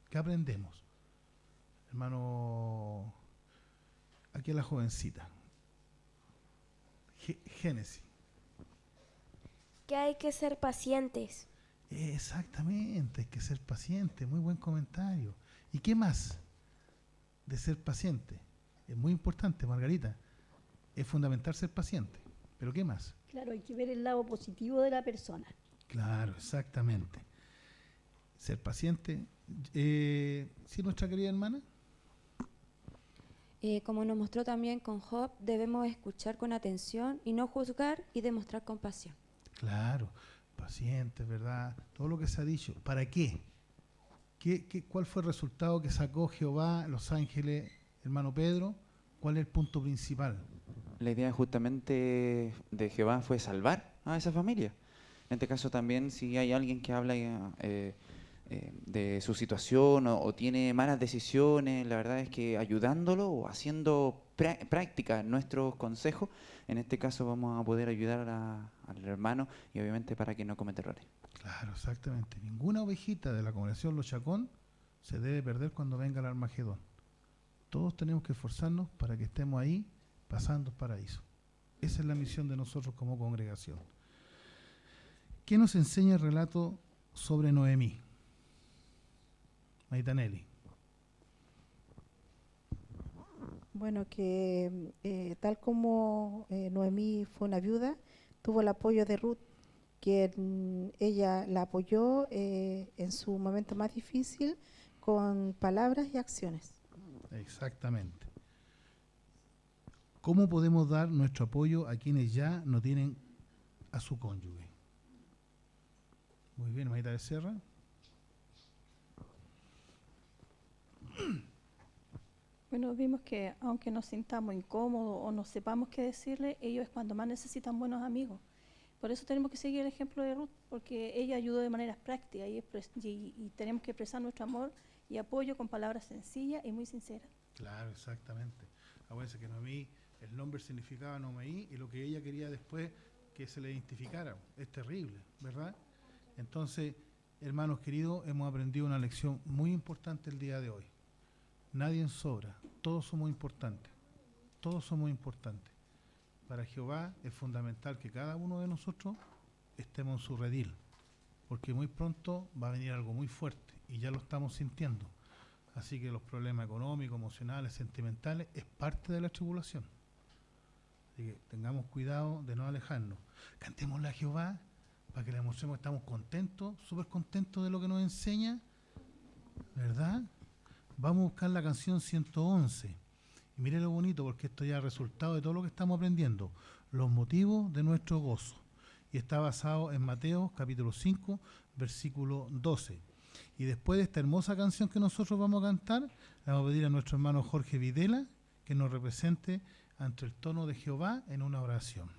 ¿Qué aprendemos? Hermano, aquí la jovencita. Génesis. Que hay que ser pacientes. Exactamente, hay que ser paciente. Muy buen comentario. ¿Y qué más? De ser paciente. Es muy importante, Margarita. Es fundamental ser paciente. ¿Pero qué más? Claro, hay que ver el lado positivo de la persona. Claro, exactamente. Ser paciente. ¿Sí, nuestra querida hermana? Como nos mostró también con Job, debemos escuchar con atención y no juzgar y demostrar compasión. Claro, paciente, ¿verdad? Todo lo que se ha dicho. ¿Para qué? ¿Cuál fue el resultado que sacó Jehová, los ángeles, hermano Pedro? ¿Cuál es el punto principal? la idea justamente de Jehová fue salvar a esa familia. En este caso también, si hay alguien que habla de su situación o tiene malas decisiones, la verdad es que ayudándolo o haciendo práctica nuestros consejos, en este caso vamos a poder ayudar al hermano y obviamente para que no cometa errores. Claro, exactamente. Ninguna ovejita de la congregación Los Chacón se debe perder cuando venga el Armagedón. Todos tenemos que esforzarnos para que estemos ahí pasando el paraíso. Esa es la misión de nosotros como congregación. ¿Qué nos enseña el relato sobre Noemí? Maitanelli. Bueno, que tal como Noemí fue una viuda, tuvo el apoyo de Ruth, quien ella la apoyó en su momento más difícil con palabras y acciones. Exactamente. ¿Cómo podemos dar nuestro apoyo a quienes ya no tienen a su cónyuge? Muy bien, Maita Becerra. Bueno, vimos que aunque nos sintamos incómodos o no sepamos qué decirle, ellos es cuando más necesitan buenos amigos. Por eso tenemos que seguir el ejemplo de Ruth, porque ella ayudó de manera práctica y tenemos que expresar nuestro amor y apoyo con palabras sencillas y muy sinceras. Claro, exactamente. Acuérdense que Noemí, el nombre significaba Noemí y lo que ella quería después que se le identificara. Es terrible, ¿verdad? Entonces, hermanos queridos, hemos aprendido una lección muy importante el día de hoy. Nadie sobra, todos somos importantes. Todos somos importantes. Para Jehová es fundamental que cada uno de nosotros estemos en su redil, porque muy pronto va a venir algo muy fuerte y ya lo estamos sintiendo. Así que los problemas económicos, emocionales, sentimentales es parte de la tribulación. Así que tengamos cuidado de no alejarnos. Cantémosle a Jehová para que le mostremos que estamos contentos, súper contentos de lo que nos enseña, ¿verdad? Vamos a buscar la canción 111. Y mire lo bonito, porque esto ya es resultado de todo lo que estamos aprendiendo. Los motivos de nuestro gozo. Y está basado en Mateo capítulo 5, versículo 12. Y después de esta hermosa canción que nosotros vamos a cantar, le vamos a pedir a nuestro hermano Jorge Videla que nos represente ante el trono de Jehová en una oración.